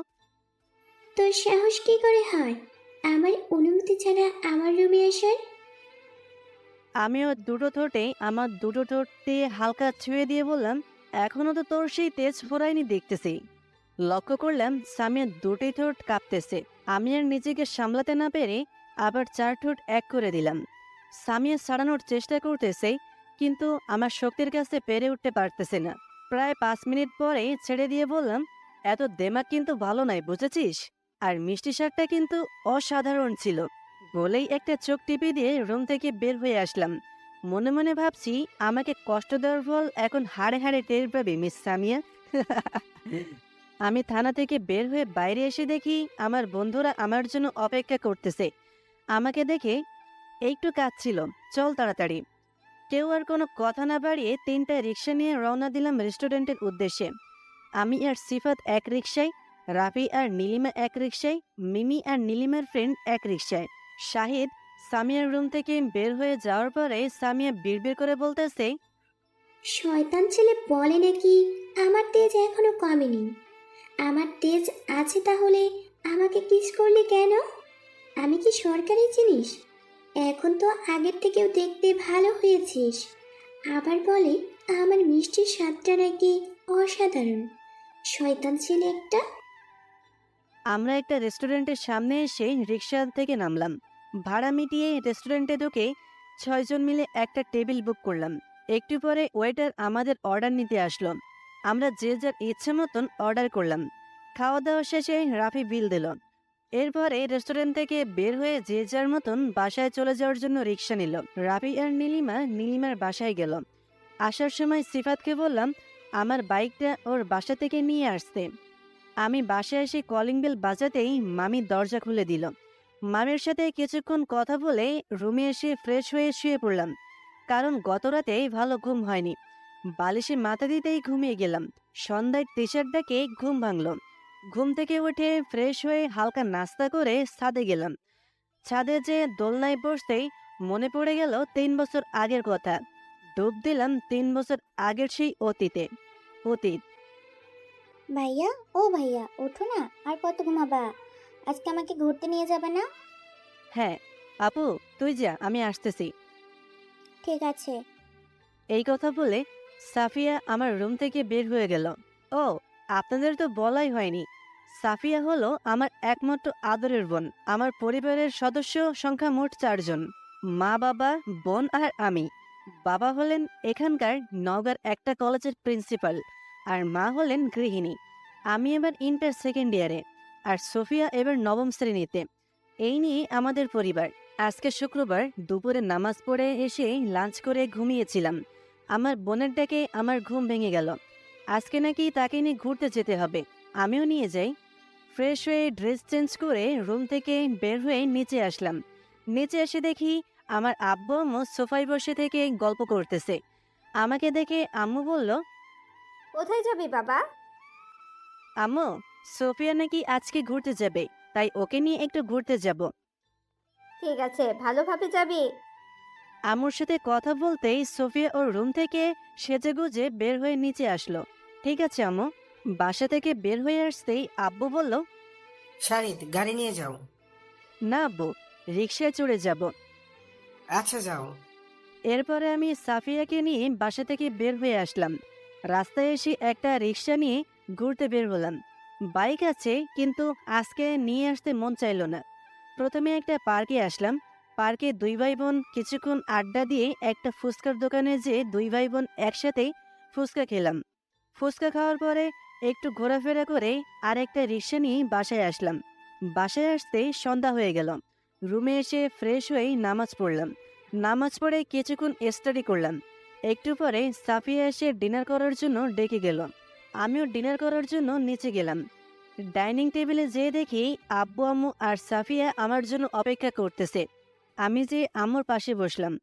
তোর সাহস কি করে হয় আমার অনুমতি ছাড়া আমার রুমে আসার? আমিও আমার দুটো ঠোঁটে হালকা ছুঁয়ে দিয়ে বললাম, এখনো তো তোর সেই তেজ ফোরায়নি দেখতেছি। লক্ষ্য করলাম সামিয়া দুটি ঠোঁট কাঁপতেছে। আমি আর নিজেকে সামলাতে না পেরে আবার 4 ঠোঁট এক করে দিলাম। সামিয়া ছাড়ানোর চেষ্টা করতেছে, কিন্তু আমার শক্তির কাছে পেরে উঠতে পারতেছে না। প্রায় 5 মিনিট পরে ছেড়ে দিয়ে বললাম, এত দেমাগ কিন্তু ভালো নাই, বুঝেছিস? আর মিষ্টি শাকটা কিন্তু অসাধারণ ছিল। বলেই একটা চোখ টিপে দিয়ে রুম থেকে বের হয়ে আসলাম। মনে মনে ভাবছি, আমাকে কষ্ট দেওয়ার ফল এখন হাড়ে হাড়ে টের পাবে মিস সামিয়া। আমি থানা থেকে বের হয়ে বাইরে এসে দেখি আমার বন্ধুরা আমার জন্য অপেক্ষা করতেছে। আমাকে দেখে একটু কাঁদছিল। চল তাড়াতাড়ি। কেউ আর কোনো কথা না বাড়িয়ে 3টা রিক্সা নিয়ে রওনা দিলাম রেস্টুরেন্টের উদ্দেশ্যে। আমি আর সিফাত এক রিক্সায়, রাফি আর নীলিমা এক রিক্সায়, মিমি আর নীলিমার ফ্রেন্ড এক রিক্সায়। শাহিদ সামিয়ার রুম থেকে বের হয়ে যাওয়ার পরে সামিয়া বিড়বিড় করে বলতেছে, শয়তান ছেলে বলে নাকি আমার তেজ এখনো কমেনি। আমার তেজ আছে তাহলে আমাকে কিস করলি কেন? আমি কি সরকারি জিনিস? এখন তো আগের থেকেও দেখতে ভালো হয়েছিস। আবার বলে আমার মিষ্টির স্বাদটা নাকি অসাধারণ। শয়তান ছেলে একটা। আমরা একটা রেস্টুরেন্টের সামনে এসে রিক্সা থেকে নামলাম। ভাড়া মিটিয়ে রেস্টুরেন্টে ঢুকে 6 জন মিলে একটা টেবিল বুক করলাম। একটু পরে ওয়েটার আমাদের অর্ডার নিতে আসলো। আমরা যে যার ইচ্ছে মতন অর্ডার করলাম। খাওয়া দাওয়া শেষে রাফি বিল দিল। এরপরে রেস্টুরেন্ট থেকে বের হয়ে যে যার মতন বাসায় চলে যাওয়ার জন্য রিক্সা নিল। রাফি আর নীলিমার বাসায় গেল। আসার সময় সিফাতকে বললাম আমার বাইকটা ওর বাসা থেকে নিয়ে আসতে। আমি বাসায় এসে কলিং বেল বাজাতেই মামি দরজা খুলে দিল। মামির সাথে কিছুক্ষণ কথা বলে রুমে এসে ফ্রেশ হয়ে শুয়ে পড়লাম, কারণ গত রাতে ভালো ঘুম হয়নি। বালিশে মাথা দিতেই ঘুমিয়ে গেলাম। সন্ধ্যায় টিচার ডাকে ঘুম ভাঙল। ঘুম থেকে উঠে ফ্রেশ হয়ে হালকা নাস্তা করে ছাদে গেলাম। ছাদে যে দোলনায় বসতেই মনে পড়ে গেল 3 বছর আগের কথা। ডুব দিলাম 3 বছর আগের সেই অতীত। ভাইয়া, ও ভাইয়া, ওঠো না, আর কত ঘুমাবা? আজকে আমাকে ঘুরতে নিয়ে যাবে না? হ্যাঁ আপু, তুই যা, আমি আসতেছি। ঠিক আছে। এই কথা বলে সাফিয়া আমার রুম থেকে বের হয়ে গেল। ও, আপনাদের তো বলাই হয়নি, সাফিয়া হলো আমার একমাত্র আদরের বোন। আমার পরিবারের সদস্য সংখ্যা মোট 4 জন, মা বাবা বোন আর আমি। বাবা হলেন এখানকার নওগাঁর একটা কলেজের প্রিন্সিপাল, আর মা হলেন গৃহিণী। আমি এবার ইন্টার সেকেন্ড ইয়ারে, আর সোফিয়া এবার 9ম শ্রেণীতে। এই নিয়ে আমাদের পরিবার। আজকে শুক্রবার দুপুরে নামাজ পড়ে এসে লাঞ্চ করে ঘুমিয়েছিলাম। আমার বোনের ডাকে আমার ঘুম ভেঙে গেল। আজকে নাকি তাকে নিয়ে ঘুরতে যেতে হবে, আমিও নিয়ে যাই। ফ্রেশ হয়ে ড্রেস চেঞ্জ করে রুম থেকে বের হয়ে নিচে আসলাম। নিচে এসে দেখি আমার আব্বু আম্মু সোফায় বসে থেকে গল্প করতেছে। আমাকে দেখে আম্মু বলল, কোথায় যাবি বাবা? আম্মু, সোফিয়া নাকি আজকে ঘুরতে যাবে, তাই ওকে নিয়ে একটু ঘুরতে যাব। ঠিক আছে, ভালোভাবে যাবি। আম্মুর সাথে কথা বলতেই সোফিয়া ওর রুম থেকে সেজেগুজে বের হয়ে নিচে আসলো। ঠিক আছে আম্মু। বাসা থেকে বের হয়ে আসতেই আব্বু বলল, শাহিদ, গাড়ি নিয়ে যাও। না আব্বু, রিক্সায় চড়ে যাব। আচ্ছা, যাও। এরপরে আমি সাফিয়াকে নিয়ে বাসা থেকে বের হয়ে আসলাম। রাস্তায় এসে একটা রিক্সা নিয়ে ঘুরতে বের হলাম। বাইক আছে, কিন্তু আজকে নিয়ে আসতে মন চাইলো না। প্রথমে একটা পার্কে আসলাম। পার্কে দুই ভাই বোন কিছুক্ষণ আড্ডা দিয়ে একটা ফুচকার দোকানে যেয়ে দুই ভাই বোন একসাথে ফুচকা খেলাম। ফুচকা খাওয়ার পরে একটু ঘোরাফেরা করে আর একটা রিক্সা নিয়ে বাসায় আসলাম। বাসায় আসতে সন্ধ্যা হয়ে গেল। রুমে এসে ফ্রেশ হয়ে নামাজ পড়লাম। নামাজ পড়ে কিছুক্ষণ স্টাডি করলাম। একটু পরে সাফিয়া এসে ডিনার করার জন্য ডেকে গেল। আমিও ডিনার করার জন্য নিচে গেলাম। ডাইনিং টেবিলে যেয়ে দেখি আব্বু আম্মু আর সাফিয়া আমার জন্য অপেক্ষা করতেছে। আমি যে আম্মুর পাশে বসলাম।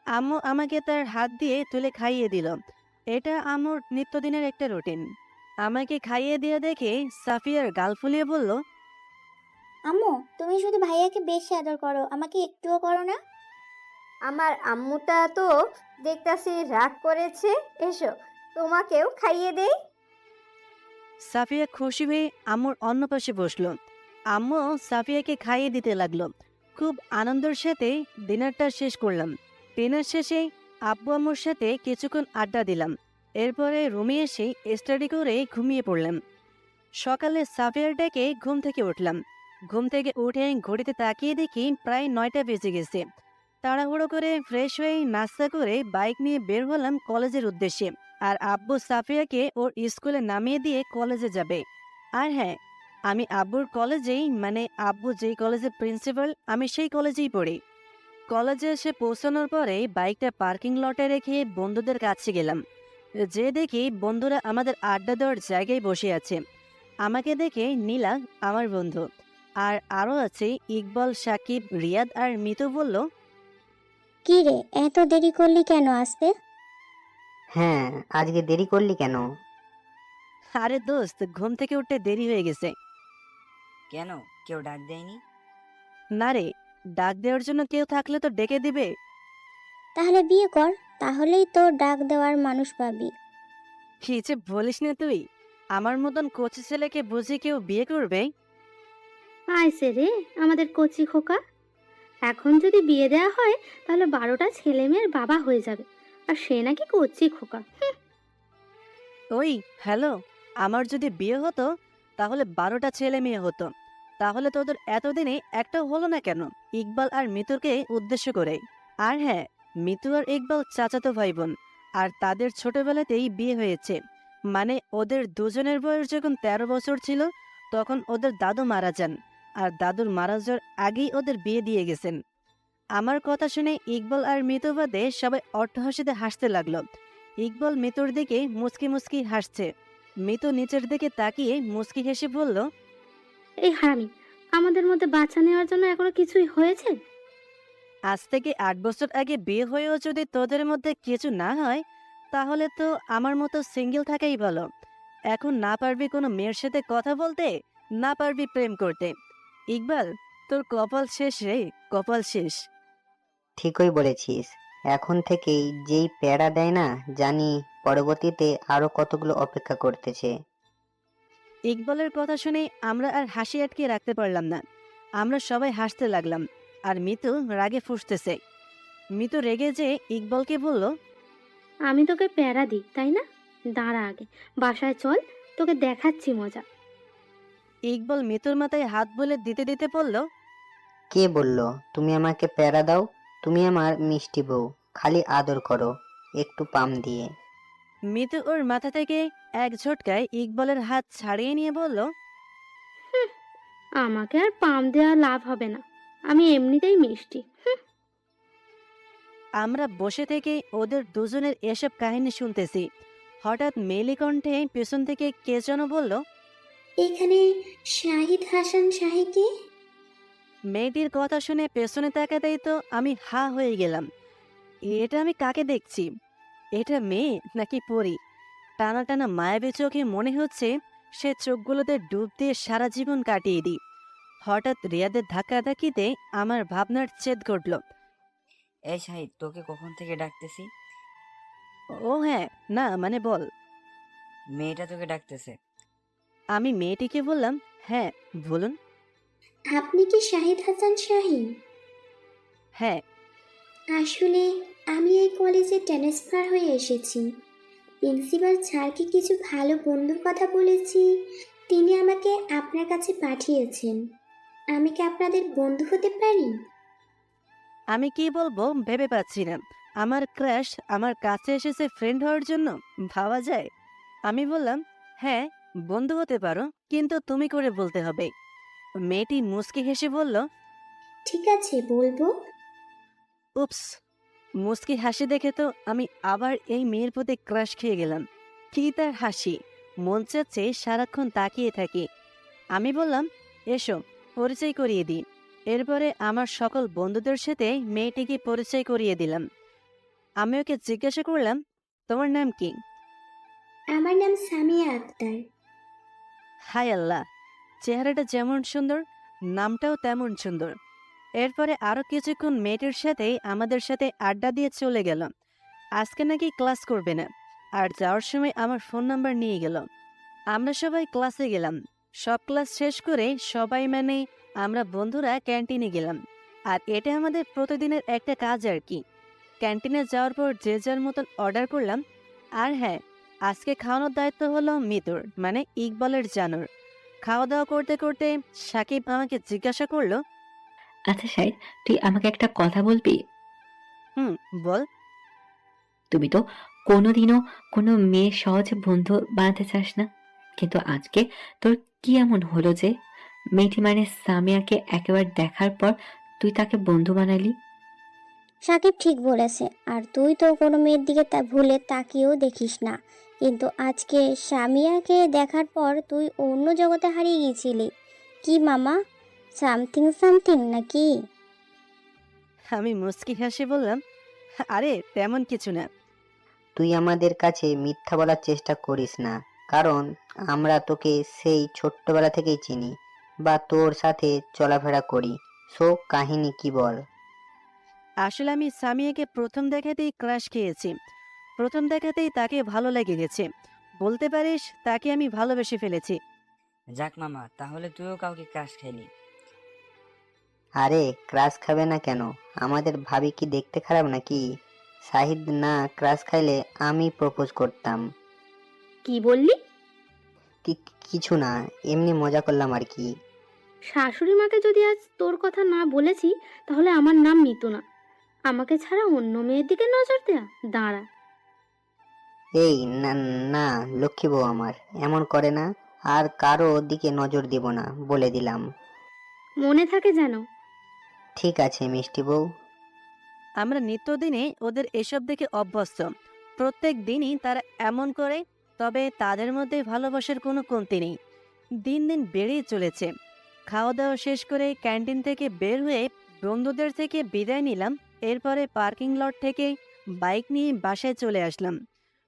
আম্মু আমাকে তার হাত দিয়ে তুলে খাইয়ে দিল। এটা আম্মুর নিত্যদিনের একটা রুটিন। আমাকে খাইয়ে দিয়ে দেখে সাফিয়ার গাল ফুলিয়ে বলল, আম্মু, তুমি শুধু ভাইয়াকে বেশি আদর করো, আমাকে একটুও করো না? আমার আম্মুটা তো দেখতাছি রাগ করেছে। এসো, তোমাকেও খাইয়ে দেই। সাফিয়া খুশি হয়ে আম্মুর অন্য পাশে বসলো। আম্মু সাফিয়াকে খাইয়ে দিতে লাগলো। খুব আনন্দের সাথে ডিনারটা শেষ করলাম। ডিনার শেষে আব্বু আম্মুর সাথে কিছুক্ষণ আড্ডা দিলাম। এরপরে রুমে এসে স্টাডি করে ঘুমিয়ে পড়লাম। সকালে সাফিয়ার ডেকে ঘুম থেকে উঠলাম। ঘুম থেকে উঠে ঘড়িতে তাকিয়ে দেখি প্রায় 9টা বেজে গেছে। তাড়াহুড়ো করে ফ্রেশ হয়ে নাস্তা করে বাইক নিয়ে বের হলাম কলেজের উদ্দেশ্যে। আর আব্বু সাফিয়াকে ওর স্কুলে নামিয়ে দিয়ে কলেজে যাবে। আর হ্যাঁ, আমি আব্বুর কলেজেই, মানে আব্বু যেই কলেজের প্রিন্সিপাল, আমি সেই কলেজেই পড়ি। কলেজে এসে পৌঁছানোর পরে বাইকটা পার্কিং লটে রেখে বন্ধুদের কাছে গেলাম। যে দেখি বন্ধুরা আমাদের আড্ডা দেওয়ার জায়গায় বসে আছে। আমাকে দেখে নীলা, আমার বন্ধু, আর আরও আছে ইকবাল, সাকিব, রিয়াদ আর মিতু বলল, কি রে, এত দেরি করলি কেন আসতে? হ্যাঁ, আজকে দেরি করলি কেন? আরে দোস্ত, ঘুম থেকে উঠতে দেরি হয়ে গেছে। কেন, কেউ ডাক দেয়নি? না রে, ডাক দেওয়ার জন্য কেউ থাকলে তো ডেকে দিবে। তাহলে বিয়ে কর, তাহলেই তো ডাক দেওয়ার মানুষ পাবি। কি যে বলিস না তুই! আমার মতন কচি ছেলেকে বুঝি কেউ বিয়ে করবে? আইসে রে আমাদের কচি খোকা, এখন যদি বিয়ে দেওয়া হয় তাহলে 12টা ছেলে মেয়ের বাবা হয়ে যাবে, আর সে নাকি কচি খোকা। ওই হ্যালো, আমার যদি বিয়ে হতো তাহলে 12টা ছেলে মেয়ে হতো। তাহলে তোদের এতদিনে একটাও হলো না কেন? ইকবাল আর মিতুরকে উদ্দেশ্য করে। আর হ্যাঁ, মিতু আর ইকবাল চাচাতো ভাই বোন, আর তাদের ছোটবেলাতেই বিয়ে হয়েছে। মানে ওদের দুজনের বয়স যখন 13 বছর ছিল তখন ওদের দাদু মারা যান, আর দাদুর মারা যাওয়ার আগেই ওদের বিয়ে দিয়ে গেছেন। আমার কথা শুনে ইকবাল আর মিতু বাদে সবাই অট্টহাসিতে হাসতে লাগলো। ইকবাল মিতুর দিকে মুচকি মুচকি হাসছে। মিতু নিচের দিকে তাকিয়ে মুচকি হেসে বলল, এই হারামি, আমাদের মধ্যে বাচ্চা নেওয়ার জন্য এখনো কিছুই হয়েছে? আজ থেকে 8 বছর আগে বিয়ে হয়েও যদি তোদের মধ্যে কিছু না হয় তাহলে তো আমার মতো সিঙ্গেল থাকাই ভালো। এখন না পারবি কোনো মেয়ের সাথে কথা বলতে, না পারবি প্রেম করতে। ইকবাল, তোর কপাল শেষ রে, কপাল শেষ। ঠিকই বলেছিস। এখন থেকেই যেই প্যারা দেয় না, জানি পরবর্তীতে আরো কতগুলো অপেক্ষা করতেছে। ইকবালের কথা শুনে আমরা আর হাসি আটকে রাখতে পারলাম না। আমরা সবাই হাসতে লাগলাম, আর মিতু রাগে ফুঁসতেছে। মিতু রেগে যে ইকবালকে বলল, আমি তোকে প্যারা দিই তাই না? দাঁড়া আগে, বাসায় চল, তোকে দেখাচ্ছি মজা। ইকবাল মিতুর মাথায় হাত বলে দিতে দিতে বলল, কে বলল তুমি আমাকে প্যারা দাও? তুমি আমার মিষ্টি বউ, খালি আদর করো একটু পাম দিয়ে। মিতু ওর মাথা থেকে এক ঝটকায় ইকবালের হাত ছাড়িয়ে নিয়ে বলল, আমাকে আর পাম দেওয়া লাভ হবে না, আমি এমনিতেই মিষ্টি। আমরা বসে থেকে ওদের দুজনের এসব কাহিনী শুনতেছি। হঠাৎ মেলি কণ্ঠে পেছন থেকে কে যেন বলল, এখানে শাহিদ হাসান শাহীকে? মেয়েটির কথা শুনে পেছনে তাকাতেই তো আমি হা হয়ে গেলাম। এটা আমি কাকে দেখছি? এটা মেয়ে নাকি পরী? টানা টানা মায়াবী চোখে মনে হচ্ছে সে চোখগুলোতে ডুব দিয়ে সারা জীবন কাটিয়ে দিই। হঠাৎ রিয়াদের ধাক্কাধাক্কিতে আমার ভাবনার ছেদ ঘটল। এই শাহিদ, তোকে কখন থেকে ডাকতেছি। ও হ্যাঁ, না মানে বল। মেয়েটা তোকে ডাকতেছে। আমি মেয়েটিকে বললাম, হ্যাঁ বলুন। আপনি কি শাহিদ হাসান শাহী? হ্যাঁ। আসলে আমি এই কলেজে ট্রান্সফার হয়ে এসেছি। প্রিন্সিপাল স্যারকে কিছু ভালো বন্ধুর কথা বলেছি, তিনি আমাকে আপনার কাছে পাঠিয়েছেন। আমি কি আপনাদের বন্ধু হতে পারি? আমি কি বলবো ভেবে পাচ্ছি না। আমার ক্রাশ আমার কাছে এসেছে ফ্রেন্ড হওয়ার জন্য, ভাবা যায়? আমি বললাম, হ্যাঁ বন্ধু হতে পারো, কিন্তু তুমি করে বলতে হবে। মেয়েটি মুচকি হেসে বলল, ঠিক আছে, বলবো। উপস। মুচকি হাসি দেখে তো আমি আবার এই মেয়ের প্রতি ক্রাশ খেয়ে গেলাম। কি তার হাসি, মন চাচ্ছে সারাক্ষণ তাকিয়ে থাকি। আমি বললাম, এসো পরিচয় করিয়ে দিই। এরপরে আমার সকল বন্ধুদের সাথে মেয়েটিকে পরিচয় করিয়ে দিলাম। আমি ওকে জিজ্ঞাসা করলাম, তোমার নাম কি? আমার নাম সামিয়া আক্তার। হাই আল্লাহ, চেহারাটা যেমন সুন্দর নামটাও তেমন সুন্দর। এরপরে আরও কিছুক্ষণ মেয়েটির সাথেই আমাদের সাথে আড্ডা দিয়ে চলে গেল। আজকে নাকি ক্লাস করবে না, আর যাওয়ার সময় আমার ফোন নাম্বার নিয়ে গেল। আমরা সবাই ক্লাসে গেলাম। সব ক্লাস শেষ করে সবাই আমরা বন্ধুরা ক্যান্টিনে গেলাম। আর এটা আমাদের প্রতিদিনের একটা কাজ আর কি। ক্যান্টিনে যাওয়ার পর যে যার মতন অর্ডার করলাম। আর হ্যাঁ, আজকে খাওয়ানোর দায়িত্ব হলো মিতুর, মানে ইকবালের জানুর। খাওয়া দাওয়া করতে করতে সাকিব আমাকে জিজ্ঞাসা করলো, আচ্ছা শাহিদ, তুই আমাকে একটা কথা বলবি? বল। তুমি তো কোনোদিনও কোনো মেয়ে সহজে বন্ধু বানাতে চাস না, কিন্তু আজকে তোর কি এমন হলো যে মেয়েটি মানে সামিয়াকে একেবারে দেখার পর তুই তাকে বন্ধু বানালি? সাকিব ঠিক বলেছে, আর তুই তো কোনো মেয়ের দিকে তা ভুলে তাকিয়েও দেখিস না, কিন্তু আজকে সামিয়াকে দেখার পর তুই অন্য জগতে হারিয়ে গিয়েছিলি। কি মামা, সামথিং সামথিং নাকি? আমি মুচকি হাসি বললাম, আরে তেমন কিছু না। তুই আমাদের কাছে মিথ্যা বলার চেষ্টা করিস না, কারণ আমরা তোকে সেই ছোট্টবেলা থেকেই চিনি বা তোর সাথে চলাফেরা করি। সো কাহিনী কি বল? আসলে আমি সামিয়াকে প্রথম দেখাতেই ক্রাশ খেয়েছি। প্রথম দেখাতেই তাকে ভালো লেগে গেছে। বলতে পারিস তাকে আমি ভালোবেসে ফেলেছি। যাক মামা, তাহলে তুইও কাউকে ক্রাশ খেলি। আরে ক্রাশ খাবে না কেন? আমাদের ভাবি কি দেখতে খারাপ নাকি? শাহিদ না ক্রাশ খাইলে আমি প্রপোজ করতাম। কি বললি? কিছু না, এমনি মজা করলাম আর কি। শাশুড়ি মাকে যদি আজ তোর কথা না বলেছি, তাহলে আমার নাম মিতু না। আমাকে ছাড়া অন্য মেয়ের দিকে নজর দেয়া, দাঁড়া। এই না না, লক্ষ্মী বউ আমার এমন করে না, আর কারো দিকে নজর দিব না, বলে দিলাম। মনে থাকে যেন। ঠিক আছে মিষ্টি বউ। আমরা নিত্যদিনে ওদের এসব দেখে অভ্যস্ত। প্রত্যেক দিনই তারা এমন করে, তবে তাদের মধ্যে ভালোবাসার কোনো কমতি নেই। দিন দিন বেড়েই চলেছে। খাওয়া দাওয়া শেষ করে ক্যান্টিন থেকে বের হয়ে বন্ধুদের থেকে বিদায় নিলাম। এরপরে পার্কিং লট থেকে বাইক নিয়ে বাসায় চলে আসলাম।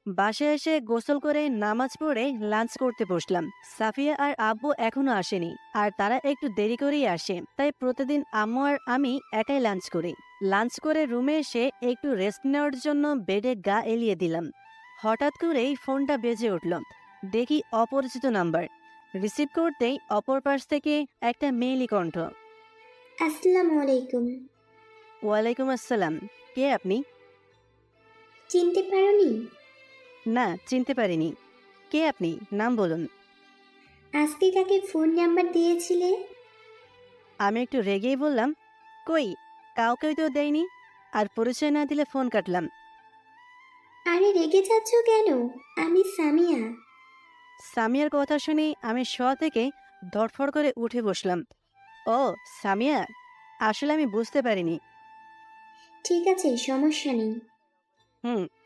বাসায় এসে গোসল করে নামাজ পড়ে লাঞ্চ করতে বসলাম। সাফিয়া আর আব্বু এখনো আসেনি, আর তারা একটু দেরি করেই আসে, তাই প্রতিদিন আম্মু আর আমি একাই লাঞ্চ করি। লাঞ্চ করে রুমে এসে একটু রেস্ট নেওয়ার জন্য বেডে গা এলিয়ে দিলাম। হঠাৎ করেই ফোনটা বেজে উঠল। দেখি অপরিচিত নাম্বার। রিসিভ করতেই অপর পাশ থেকে একটা মেয়েলি কণ্ঠ। আসসালামু আলাইকুম। ওয়ালাইকুম আসসালাম। কে আপনি? চিনতে পারোনি? না, চিনতে পারিনি। কে আপনি? নাম বলুন। আজকে কাকে ফোন নাম্বার দিয়েছিলে? আমি একটু রেগেই বললাম, কই, কাউকেই তো দেয়নি, আর পরিচয় না দিলে ফোন কাটলাম। আরে রেগে যাচ্ছ কেন? আমি সামিয়া। সামিয়ার কথা শুনে আমি শোয়া থেকে ধড়ফড় করে উঠে বসলাম। ও সামিয়া, আসলে আমি বুঝতে পারিনি। ঠিক আছে, সমস্যা নেই।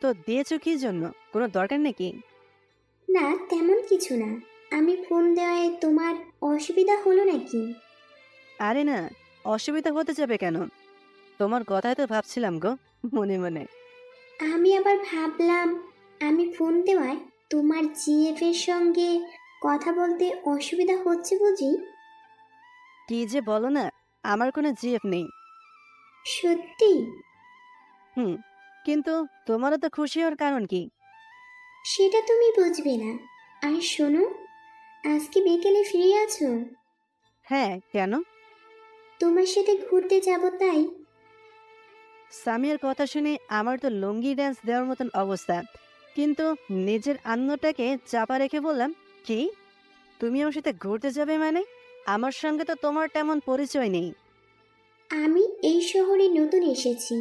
তো দিয়েছো কি জন্য? কোনো দরকার নাকি? না, তেমন কিছু না। আমি ফোন দেওয়ায় তোমার অসুবিধা হলো নাকি? আরে না, অসুবিধা হতে যাবে কেন? তোমার কথাই তো ভাবছিলাম গো, মনে মনে। আমি আবার ভাবলাম আমি ফোন দেওয়ায় তোমার জিএফ এর সঙ্গে কথা বলতে অসুবিধা হচ্ছে বুঝি? কি যে বলো না, আমার কোনো জিএফ নেই। সত্যি? কিন্তু তোমারও তো খুশি হওয়ার কারণ কি? সেটা তুমি বুঝবে না। আর শোনো, আজকে বিকেলে ফ্রি আছো? হ্যাঁ, কেন? তোমার সাথে ঘুরতে যাব তাই। সামিয়ার কথা শুনে আমার তো লুঙ্গি ড্যান্স দেওয়ার মতন অবস্থা, কিন্তু নিজের আনন্দটাকে চাপা রেখে বললাম, কি, তুমি আমার সাথে ঘুরতে যাবে মানে? আমার সঙ্গে তো তোমার তেমন পরিচয় নেই। আমি এই শহরে নতুন এসেছি,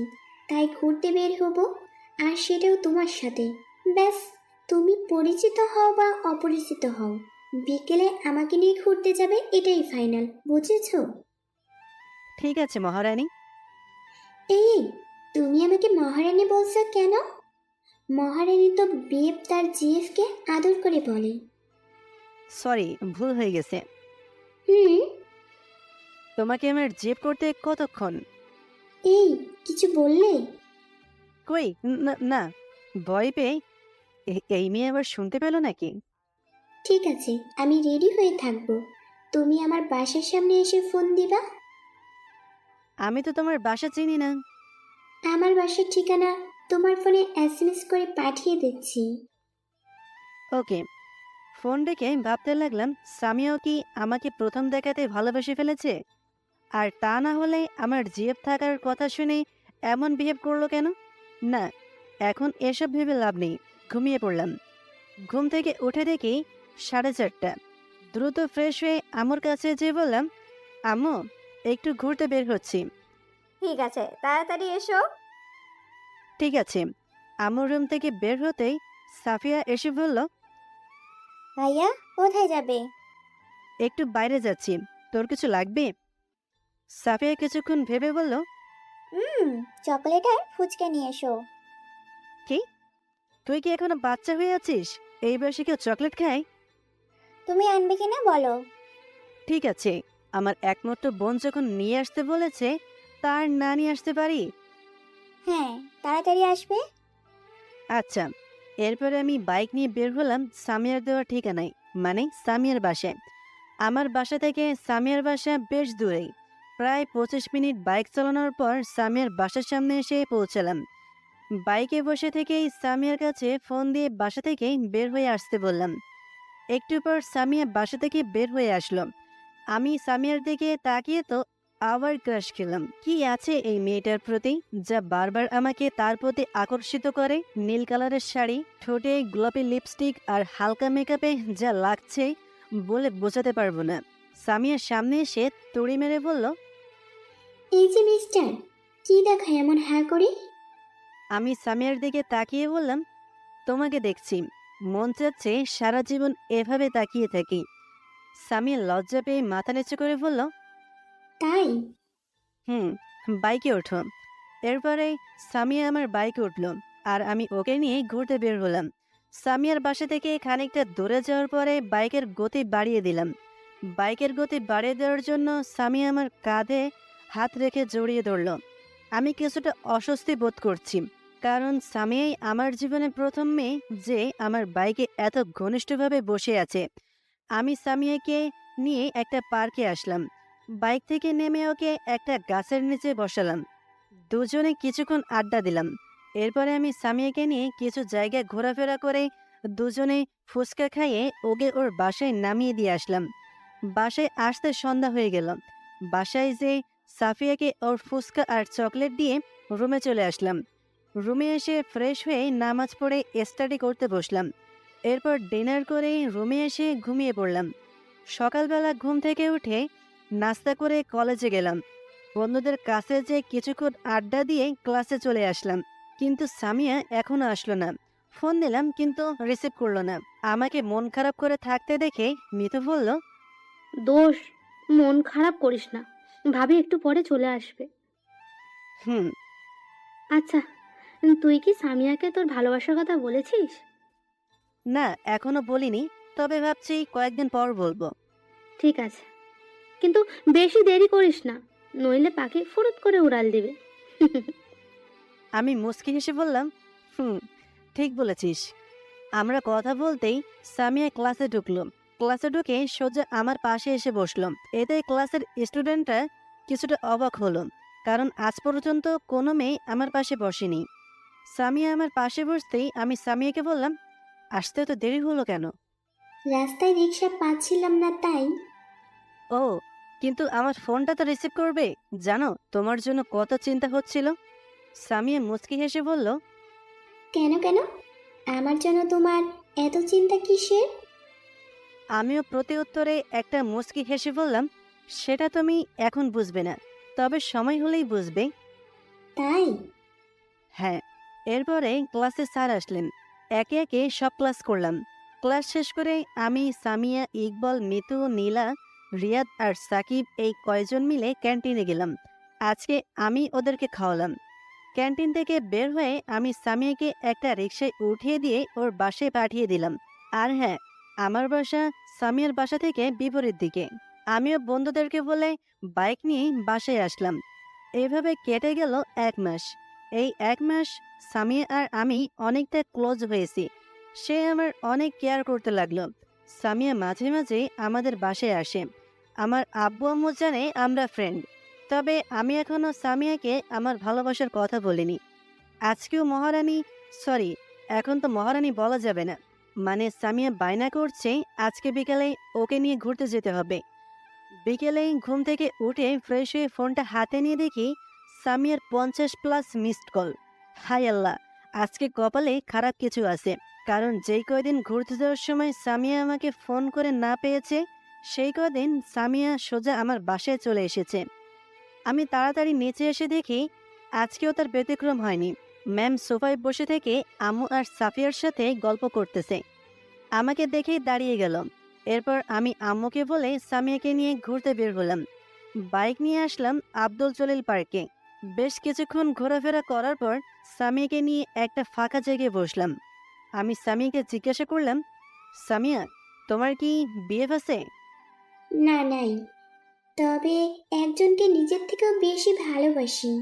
তাই ঘুরতে বের হব, আর সেটাও তোমার সাথে। ব্যাস, তুমি পরিচিত হও বা অপরিচিত হও, বিকেলে আমাকে নিয়ে ঘুরতে যাবে, এটাই ফাইনাল, বুঝেছো? ঠিক আছে মহারানী। এই, তুমি আমাকে মহারানী বলছো কেন? মহারানী তো বেব তার জিএফকে আদর করে বলে। সরি, ভুল হয়ে গেছে। হুম। তোমাকে আমার জেব করতে কতক্ষণ? এই, কিছু বললে? কই, না না, ভয় পেয়ে। এই মেয়ে আবার শুনতে পেল নাকি? ঠিক আছে, আমি রেডি হয়ে থাকবো, তুমি আমার বাসার সামনে এসে ফোন দিবা। আমি তো তোমার বাসা চিনি না। আমার বাসার ঠিকানা তোমার ফোনে এসএমএস করে পাঠিয়ে দিচ্ছি। ওকে। ফোন রেখে ভাবতে লাগলাম, সামিয়াও কি আমাকে প্রথম দেখাতে ভালোবেসে ফেলেছে? আর তা না হলে আমার জিএফ থাকার কথা শুনে এমন বিহেভ করলো কেন? না, এখন এসব ভেবে লাভ নেই। ঘুমিয়ে পড়লাম। ঘুম থেকে উঠে দেখি 4:30। দ্রুত ফ্রেশ হয়ে আম্মুর কাছে যেয়ে বললাম, আম্মু, একটু ঘুরতে বের হচ্ছি। ঠিক আছে, তাড়াতাড়ি এসো। ঠিক আছে। আম্মুর রুম থেকে বের হতেই সাফিয়া এসে বলল, ভাইয়া কোথায় যাবে? একটু বাইরে যাচ্ছি, তোর কিছু লাগবে? সাফিয়া কিছুক্ষণ ভেবে বলল, চকলেট আর ফুচকা নিয়ে এসো। কি, তুই কি এখনো বাচ্চা হয়ে আছিস? এই বয়সে কেউ চকলেট খায়? তুমি আনবে কিনা বলো। ঠিক আছে, আমার একমাত্র বোন যখন নিয়ে আসতে বলেছে, তার না নিয়ে আসতে পারি? হ্যাঁ, তাড়াতাড়ি আসবে। আচ্ছা। এরপরে আমি বাইক নিয়ে বের হলাম সামিয়ার দেওয়া ঠিকানায়, মানে সামিয়ার বাসায়। আমার বাসা থেকে সামিয়ার বাসা বেশ দূরেই। প্রায় 25 মিনিট বাইক চালানোর পর সামিয়ার বাসার সামনে এসে পৌঁছালাম। বাইকে বসে থেকেই সামিয়ার কাছে ফোন দিয়ে বাসা থেকে বের হয়ে আসতে বললাম। একটু পর সামিয়া বাসা থেকে বের হয়ে আসলো। আমি সামিয়ার দিকে তাকিয়ে তো আবার ক্রাশ খেলাম। কি আছে এই মেয়েটার প্রতি যা বারবার আমাকে তার প্রতি আকর্ষিত করে? নীল কালারের শাড়ি, ঠোঁটে গোলাপি লিপস্টিক আর হালকা মেকআপে যা লাগছে বলে বোঝাতে পারবো না। সামিয়ার সামনে এসে তুড়ি মেরে বলল, এই যে মিস্টার, কি দেখায় এমন হ্যাঁ করে? আমি সামিয়ার দিকে তাকিয়ে বললাম, তোমাকে দেখছি, মন চাচ্ছে সারা জীবন এভাবে তাকিয়ে থাকি। সামিয়া লজ্জা পেয়ে মাথা নিচু করে বলল, তাই? বাইকে ওঠো। এরপরে সামিয়া আমার বাইকে উঠল, আর আমি ওকে নিয়ে ঘুরতে বের হলাম। সামিয়ার বাসা থেকে খানিকটা দূরে যাওয়ার পরে বাইকের গতি বাড়িয়ে দিলাম। বাইকের গতি বাড়িয়ে দেওয়ার জন্য সামিয়া আমার কাঁধে হাত রেখে জড়িয়ে ধরল। আমি কিছুটা অস্বস্তি বোধ করছি, কারণ সামিয়াই আমার জীবনে প্রথম মেয়ে যে আমার বাইকে এত ঘনিষ্ঠভাবে বসে আছে। আমি সামিয়াকে নিয়ে একটা পার্কে আসলাম। বাইক থেকে নেমে ওকে একটা গাছের নিচে বসালাম। দুজনে কিছুক্ষণ আড্ডা দিলাম। এরপরে আমি সামিয়াকে নিয়ে কিছু জায়গায় ঘোরাফেরা করে দুজনে ফুচকা খাইয়ে ওকে ওর বাসায় নামিয়ে দিয়ে আসলাম। বাসায় আসতে সন্ধ্যা হয়ে গেল। বাসায় যে সাফিয়াকে ওর ফুচকা আর চকলেট দিয়ে রুমে চলে আসলাম। রুমে এসে ফ্রেশ হয়ে নামাজ পড়ে স্টাডি করতে বসলাম। এরপর ডিনার করে রুমে এসে ঘুমিয়ে পড়লাম। সকালবেলা ঘুম থেকে উঠে নাস্তা করে কলেজে গেলাম। বন্ধুদের কাছে যে কিছুক্ষণ আড্ডা দিয়ে ক্লাসে চলে আসলাম, কিন্তু সামিয়া এখনো আসলো না। ফোন দিলাম কিন্তু রিসিভ করলো না। আমাকে মন খারাপ করে থাকতে দেখে মিতু বলল, দোষ, মন খারাপ করিস না, ভাবি একটু পরে চলে আসবে। হুম। আচ্ছা, তুই কি সামিয়াকে তোর ভালোবাসার কথা বলেছিস? না, এখনো বলিনি, তবে ভাবছি কয়েকদিন পর বলবো। ঠিক আছে, কিন্তু বেশি দেরি করিস না, নইলে পাখি ফুরুত করে উড়াল দিবে। আমি মুচকি হেসে বললাম, ঠিক বলেছিস। আমরা কথা বলতেই সামিয়া ক্লাসে ঢুকলো। ক্লাসে ঢুকে সোজা আমার পাশে এসে বসলো। এতে ক্লাসের স্টুডেন্টরা কিছুটা অবাক হলো, কারণ আজ পর্যন্ত কোনো মেয়ে আমার পাশে বসেনি। সামিয়া আমার পাশে বসতেই আমি সামিয়াকে বললাম, আসতে তো দেরি হলো কেন? রাস্তায় রিক্সা পাচ্ছিলাম না তাই। ও, কিন্তু আমার ফোনটা তো রিসিভ করবে। জানো তোমার জন্য কত চিন্তা হচ্ছিল। সামিয়া মুচকি হেসে বলল, কেন কেন? আমার জন্য তোমার এত চিন্তা কিসের? আমিও প্রতি উত্তরে একটা মুচকি হেসে বললাম, সেটা তুমি এখন বুঝবে না, তবে সময় হলেই বুঝবে। তাই? হ্যাঁ। এরপরে ক্লাসে স্যার আসলেন। একে একে সব ক্লাস করলাম। ক্লাস শেষ করে আমি, সামিয়া, ইকবল, মিতু, নীলা, রিয়াদ আর সাকিব এই কয়জন মিলে ক্যান্টিনে গেলাম। আজকে আমি ওদেরকে খাওয়ালাম। ক্যান্টিন থেকে বের হয়ে আমি সামিয়াকে একটা রিকশায় উঠিয়ে দিয়ে ওর বাসায় পাঠিয়ে দিলাম। আর হ্যাঁ, আমার বাসা সামিয়ার বাসা থেকে বিপরীত দিকে। আমিও বন্ধুদেরকে বলে বাইক নিয়ে বাসায় আসলাম। এভাবে কেটে গেল 1 মাস। এই 1 মাস সামিয়া আর আমি অনেকটা ক্লোজ হয়েছি। সে আমার অনেক কেয়ার করতে লাগলো। সামিয়া মাঝে মাঝে আমাদের বাসায় আসে। আমার আব্বু আম্মু জানে আমরা ফ্রেন্ড। তবে আমি এখনো সামিয়াকে আমার ভালোবাসার কথা বলিনি। আজকেও মহারানী, সরি, এখন তো মহারানী বলা যাবে না, মানে সামিয়া বায়না করছে আজকে বিকালে ওকে নিয়ে ঘুরতে যেতে হবে। বিকেলেই ঘুম থেকে উঠে ফ্রেশ হয়ে ফোনটা হাতে নিয়ে দেখি সামিয়ার 50+ মিসড কল। হাই আল্লাহ, আজকে কপালে খারাপ কিছু আছে। কারণ যেই কয়দিন ঘুরতে যাওয়ার সময় সামিয়া আমাকে ফোন করে না পেয়েছে, সেই কদিন সামিয়া সোজা আমার বাসায় চলে এসেছে। আমি তাড়াতাড়ি নিচে এসে দেখি আজকেও তার ব্যতিক্রম হয়নি। ম্যাম সোফায় বসে থেকে আম্মু আর সাফিয়ার সাথে গল্প করতেছে। আমাকে দেখেই দাঁড়িয়ে গেল। এরপর আমি আম্মুকে বলে সামিয়াকে নিয়ে ঘুরতে বের হলাম। বাইক নিয়ে আসলাম আব্দুল জলিল পার্কে। বেশ কিছুক্ষণ ঘোরাফেরা করার পর সামিয়াকে নিয়ে একটা ফাঁকা জায়গায় বসলাম। আমি সামিয়াকে জিজ্ঞাসা করলাম, সামিয়া, তোমার কি বিয়ে আছে? না, নাই। তবে একজনকে নিজের থেকেও বেশি ভালোবাসি।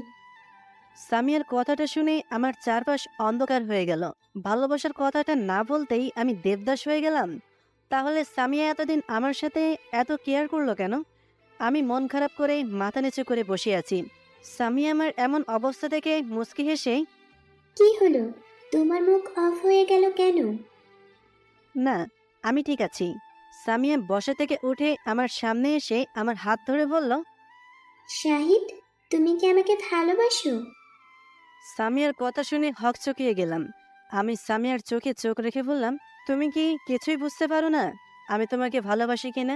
সামিয়ার কথাটা শুনে আমার চারপাশ অন্ধকার হয়ে গেল। ভালোবাসার কথাটা না বলতেই আমি দেবদাস হয়ে গেলাম। তাহলে সামিয়া এতদিন আমার সাথে এত কেয়ার করলো কেন? আমি মন খারাপ করে মাথা নিচু করে বসে আছি। সামিয়া আমার এমন অবস্থা দেখে মুচকি হেসে, কি হলো? তোমার মুখ অফ হয়ে গেল কেন? না, আমি ঠিক আছি। সামিয়া বসা থেকে উঠে আমার সামনে এসে আমার হাত ধরে বলল, শাহিদ, তুমি কি আমাকে ভালোবাসো? সামিয়ার কথা শুনে হকচকিয়ে গেলাম। আমি সামিয়ার চোখে চোখ রেখে বললাম, তুমি কি কিছুই বুঝতে পারো না আমি তোমাকে ভালোবাসি কিনা?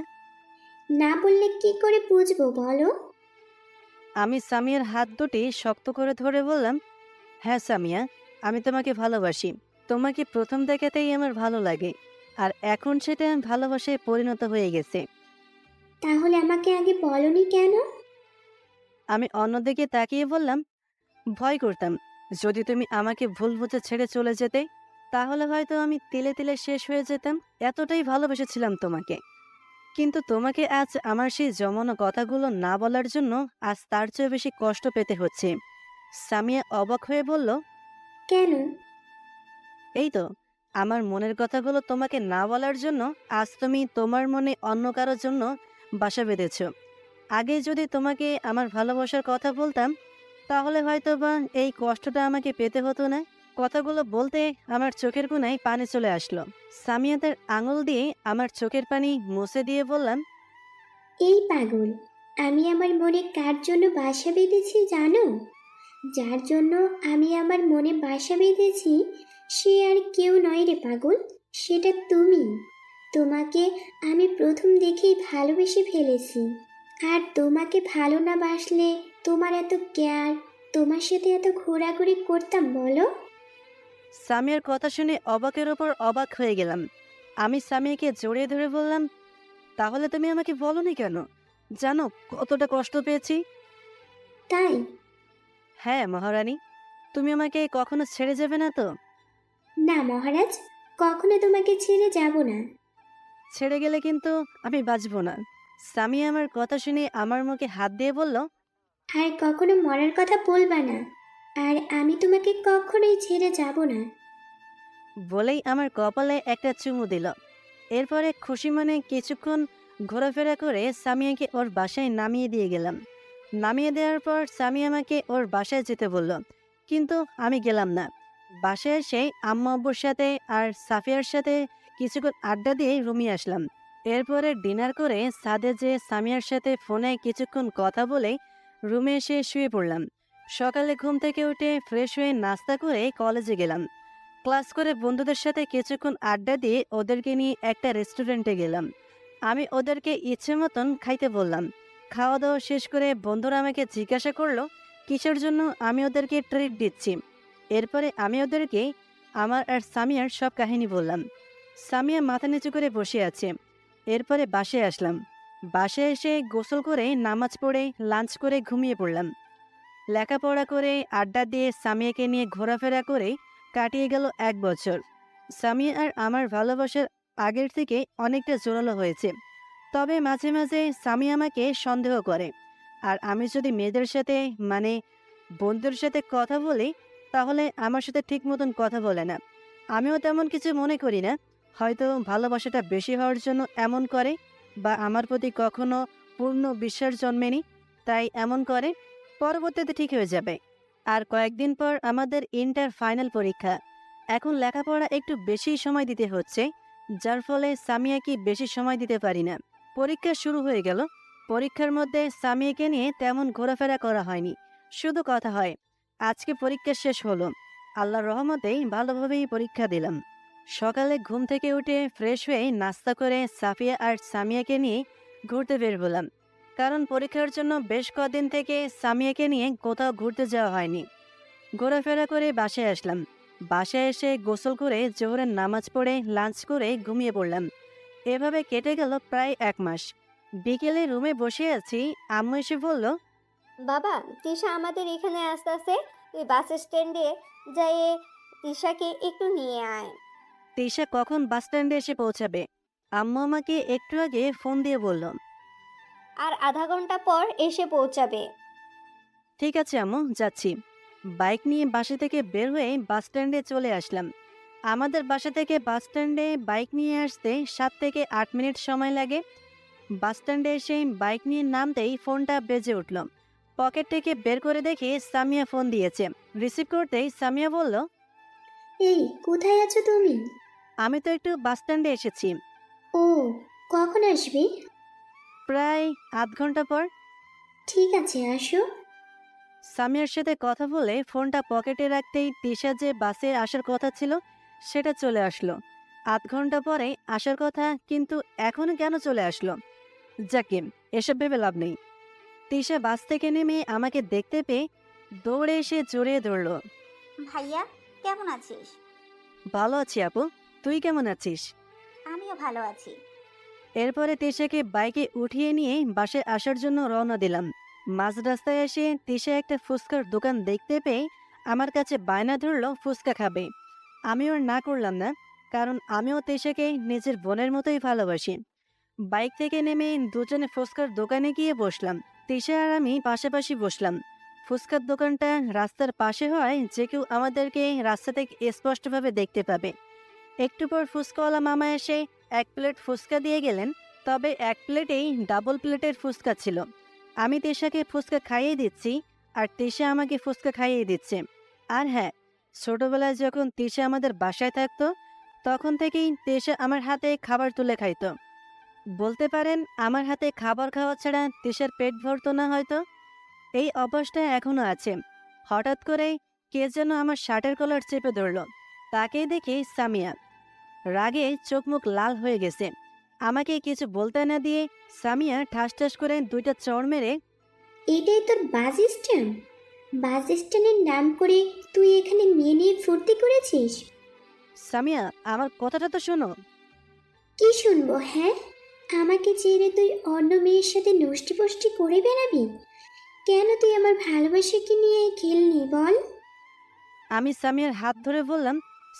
না বললে কি করে বুঝবো বলো? আমি সামিয়ার হাত দুটি শক্ত করে ধরে বললাম, হ্যাঁ সামিয়া, আমি তোমাকে ভালোবাসি। তোমাকে প্রথম দেখাতেই আমার ভালো লাগে, আর এখন সেটা ভালোবাসায় পরিণত হয়ে গেছে। তাহলে আমাকে আগে বলনি কেন? আমি অন্যদিকে তাকিয়ে বললাম, ভয় করতাম যদি তুমি আমাকে ভুল বুঝে ছেড়ে চলে যেতে, তাহলে হয়তো আমি তিলে তিলে শেষ হয়ে যেতাম। এতটাই ভালোবেসেছিলাম তোমাকে। কিন্তু তোমাকে আজ আমার সেই জমানো কথাগুলো না বলার জন্য আজ তার চেয়ে বেশি কষ্ট পেতে হচ্ছে। সামিয়া অবাক হয়ে বলল, কেন? এই তো, আমার মনের কথাগুলো তোমাকে না বলার জন্য আজ তুমি তোমার মনে অন্য কারোর জন্য বাসা বেঁধেছ। আগে যদি তোমাকে আমার ভালোবাসার কথা বলতাম, তাহলে হয়তো বা এই কষ্টটা আমাকে পেতে হতো না। কথাগুলো বলতে আমার চোখের কোণায় পানি চলে আসলো। সামিয়া তার আঙুল দিয়ে আমার চোখের পানি মুছে দিয়ে বললাম, এই পাগল, আমি আমার মনে কার জন্য বাসা বেঁধেছি জানো? যার জন্য আমি আমার মনে বাসা বেঁধেছি সে আর কেউ নয় রে পাগল, সেটা তুমি। তোমাকে আমি প্রথম দেখেই ভালোবেসে ফেলেছি। আর তোমাকে ভালো না বাসলে তোমার এত কেয়ার, তোমার সাথে এত ঘোরাঘুরি করতাম বলো? সামিয়ার কথা শুনে অবাকের ওপর অবাক হয়ে গেলাম। আমি সামিয়াকে জড়িয়ে ধরে বললাম, তাহলে তুমি আমাকে বলনি কেন? জানো কতটা কষ্ট পেয়েছি। তাই? হ্যাঁ মহারানী, তুমি আমাকে কখনো ছেড়ে যাবে না তো? না মহারাজ, কখনো তোমাকে ছেড়ে যাব না। ছেড়ে গেলে কিন্তু আমি বাঁচব না। সামিয়া আমার কথা শুনে আমার মুখে হাত দিয়ে বলল, আর কখনো মরার কথা বলবা না। আর আমি তোমাকে কখনোই ছেড়ে যাব না। বলেই আমার কপালে একটা চুমু দিল। এরপরে খুশি মনে কিছুক্ষণ ঘোরাফেরা করে সামিয়াকে ওর বাসায় নামিয়ে দিয়ে গেলাম। নামিয়ে দেওয়ার পর সামিয়া আমাকে ওর বাসায় যেতে বলল, কিন্তু আমি গেলাম না। বাসায় এসে আম্মু আব্বুর সাথে আর সাফিয়ার সাথে কিছুক্ষণ আড্ডা দিয়ে রুমে আসলাম। এরপরে ডিনার করে ছাদে যে সামিয়ার সাথে ফোনে কিছুক্ষণ কথা বলে রুমে এসে শুয়ে পড়লাম। সকালে ঘুম থেকে উঠে ফ্রেশ হয়ে নাস্তা করে কলেজে গেলাম। ক্লাস করে বন্ধুদের সাথে কিছুক্ষণ আড্ডা দিয়ে ওদেরকে নিয়ে একটা রেস্টুরেন্টে গেলাম। আমি ওদেরকে ইচ্ছে মতন খাইতে বললাম। খাওয়া দাওয়া শেষ করে বন্ধুরা আমাকে জিজ্ঞাসা করলো কিসের জন্য আমি ওদেরকে ট্রিট দিচ্ছি। এরপরে আমি ওদেরকে আমার আর সামিয়ার সব কাহিনী বললাম। সামিয়া মাথা নিচু করে বসে আছে। এরপরে বাসায় আসলাম। বাসায় এসে গোসল করে নামাজ পড়ে লাঞ্চ করে ঘুমিয়ে পড়লাম। লেখাপড়া করে আড্ডা দিয়ে সামিয়াকে নিয়ে ঘোরাফেরা করে কাটিয়ে গেল 1 বছর। সামিয়া আর আমার ভালোবাসার আগের থেকে অনেকটা জোরালো হয়েছে। তবে মাঝে মাঝে সামিয়া আমাকে সন্দেহ করে। আর আমি যদি মেয়েদের সাথে মানে বন্ধুর সাথে কথা বলি তাহলে আমার সাথে ঠিক মতন কথা বলে না। আমিও তেমন কিছু মনে করি না, হয়তো ভালোবাসাটা বেশি হওয়ার জন্য এমন করে, বা আমার প্রতি কখনো পূর্ণ বিশ্বাস জন্মেনি তাই এমন করে। পরবর্তীতে ঠিক হয়ে যাবে। আর কয়েকদিন পর আমাদের ইন্টার ফাইনাল পরীক্ষা। এখন লেখাপড়া একটু বেশি সময় দিতে হচ্ছে, যার ফলে সামিয়াকে বেশি সময় দিতে পারি না। পরীক্ষা শুরু হয়ে গেল। পরীক্ষার মধ্যে সামিয়াকে নিয়ে তেমন ঘোরাফেরা করা হয়নি, শুধু কথা হয়। আজকে পরীক্ষা শেষ হলো, আল্লাহর রহমতেই ভালোভাবেই পরীক্ষা দিলাম। সকালে ঘুম থেকে উঠে ফ্রেশ হয়ে নাস্তা করে সাফিয়া আর সামিয়াকে নিয়ে ঘুরতে বের হলাম, কারণ পরীক্ষার জন্য বেশ কদিন থেকে সামিয়াকে নিয়ে কোথাও ঘুরতে যাওয়া হয়নি। ঘোরাফেরা করে বাসায় আসলাম। বাসায় এসে গোসল করে জোহরের নামাজ পড়ে লাঞ্চ করে ঘুমিয়ে পড়লাম। এভাবে কেটে গেল প্রায় 1 মাস। বিকেলে রুমে বসে আছি, আম্মু এসে বলল, বাবা, তিশা আমাদের এখানে আসতেছে, তুই বাস স্ট্যান্ডে যাই তিশাকে একটু নিয়ে আয়। তিশা কখন বাস স্ট্যান্ডে এসে পৌঁছাবে? আম্মু আমাকে একটু আগে ফোন দিয়ে বলল। আর আধা ঘন্টা পর এসে পৌঁছাবে। ঠিক আছে আম্মু, যাচ্ছি। বাইক নিয়ে বাসা থেকে বের হয়ে বাস স্ট্যান্ডে চলে আসলাম। আমাদের বাসা থেকে বাস স্ট্যান্ডে বাইক নিয়ে আসতে 7 থেকে 8 মিনিট সময় লাগে। বাস স্ট্যান্ডে এসে বাইক নিয়ে নামতেই ফোনটা বেজে উঠল। পকেট থেকে বের করে দেখি সামিয়া ফোন দিয়েছে। রিসিভ করতেই সামিয়া বলল, এই কোথায় আছো তুমি? আমি তো একটু বাস স্ট্যান্ডে এসেছি। ও, কখন আসবে? প্রায় আধ ঘন্টা পর। ঠিক আছে, আসো। সামিয়ার সাথে কথা বলে ফোনটা পকেটে রাখতেই তিশা যে বাসে আসার কথা ছিল সেটা চলে আসলো। আধ ঘন্টা পরে আসার কথা, কিন্তু এখনো কেন চলে আসলো? যাকে এসব ভেবে লাভ নেই। তিশা বাস থেকে নেমে আমাকে দেখতে পেয়ে দৌড়ে এসে জড়িয়ে ধরল। ভাইয়া, কেমন আছিস? ভালো আছি আপু, তুই কেমন আছিস? আমিও ভালো আছি। এরপরে তিশাকে বাইকে উঠিয়ে নিয়ে বাসে আসার জন্য রওনা দিলাম। মাঝ রাস্তায় এসে তিশা একটা ফুচকার দোকান দেখতে পেয়ে আমার কাছে বায়না ধরলো ফুচকা খাবে। আমি ওর না করলাম না, কারণ আমিও তিশাকে নিজের বোনের মতোই ভালোবাসি। বাইক থেকে নেমে দুজনে ফুচকার দোকানে গিয়ে বসলাম। তিশা আর আমি পাশাপাশি বসলাম। ফুচকার দোকানটা রাস্তার পাশে হয় যে কেউ আমাদেরকে রাস্তা থেকে স্পষ্টভাবে দেখতে পাবে। একটু পর ফুচকাওয়ালা মামা এসে 1 প্লেট ফুচকা দিয়ে গেলেন, তবে 1 প্লেটেই ডাবল প্লেটের ফুচকা ছিল। আমি তিশাকে ফুচকা খাইয়ে দিচ্ছি আর তিশা আমাকে ফুচকা খাইয়ে দিচ্ছে। আর হ্যাঁ, ছোটবেলায় যখন তিশা আমাদের বাসায় থাকতো তখন থেকেই তিশা আমার হাতে খাবার তুলে খাইতো। বলতে পারেন আমার হাতে খাবার খাওয়া ছাড়া তিশার পেট ভরতো না হয়তো। এই অভ্যাসটা এখনো আছে। হঠাৎ করে কে যেন আমার শার্টের কলার চেপে ধরল। তাকেই দেখি সামিয়া। রাগে চোখ মুখ লাল হয়ে গেছে। আমাকে কিছু বলতে না দিয়ে সামিয়া ঠাস ঠাস করে 2টা চড় মেরে, এটাই তোর বাস স্ট্যান্ড? বাস স্ট্যান্ডের নাম করে তুই এখানে মেয়ে নিয়ে ফুর্তি করেছিস? সামিয়া আমার কথাটা তো শোনো। কি শুনবো? হ্যাঁ, আমাকে ছেড়ে তুই অন্য মেয়ের সাথে নষ্টি ফষ্টি করে বেড়াবি? কেন তুই আমার ভালোবাসাকে নিয়ে খেলনি বল? আমি সামিয়ার হাত ধরে বললাম,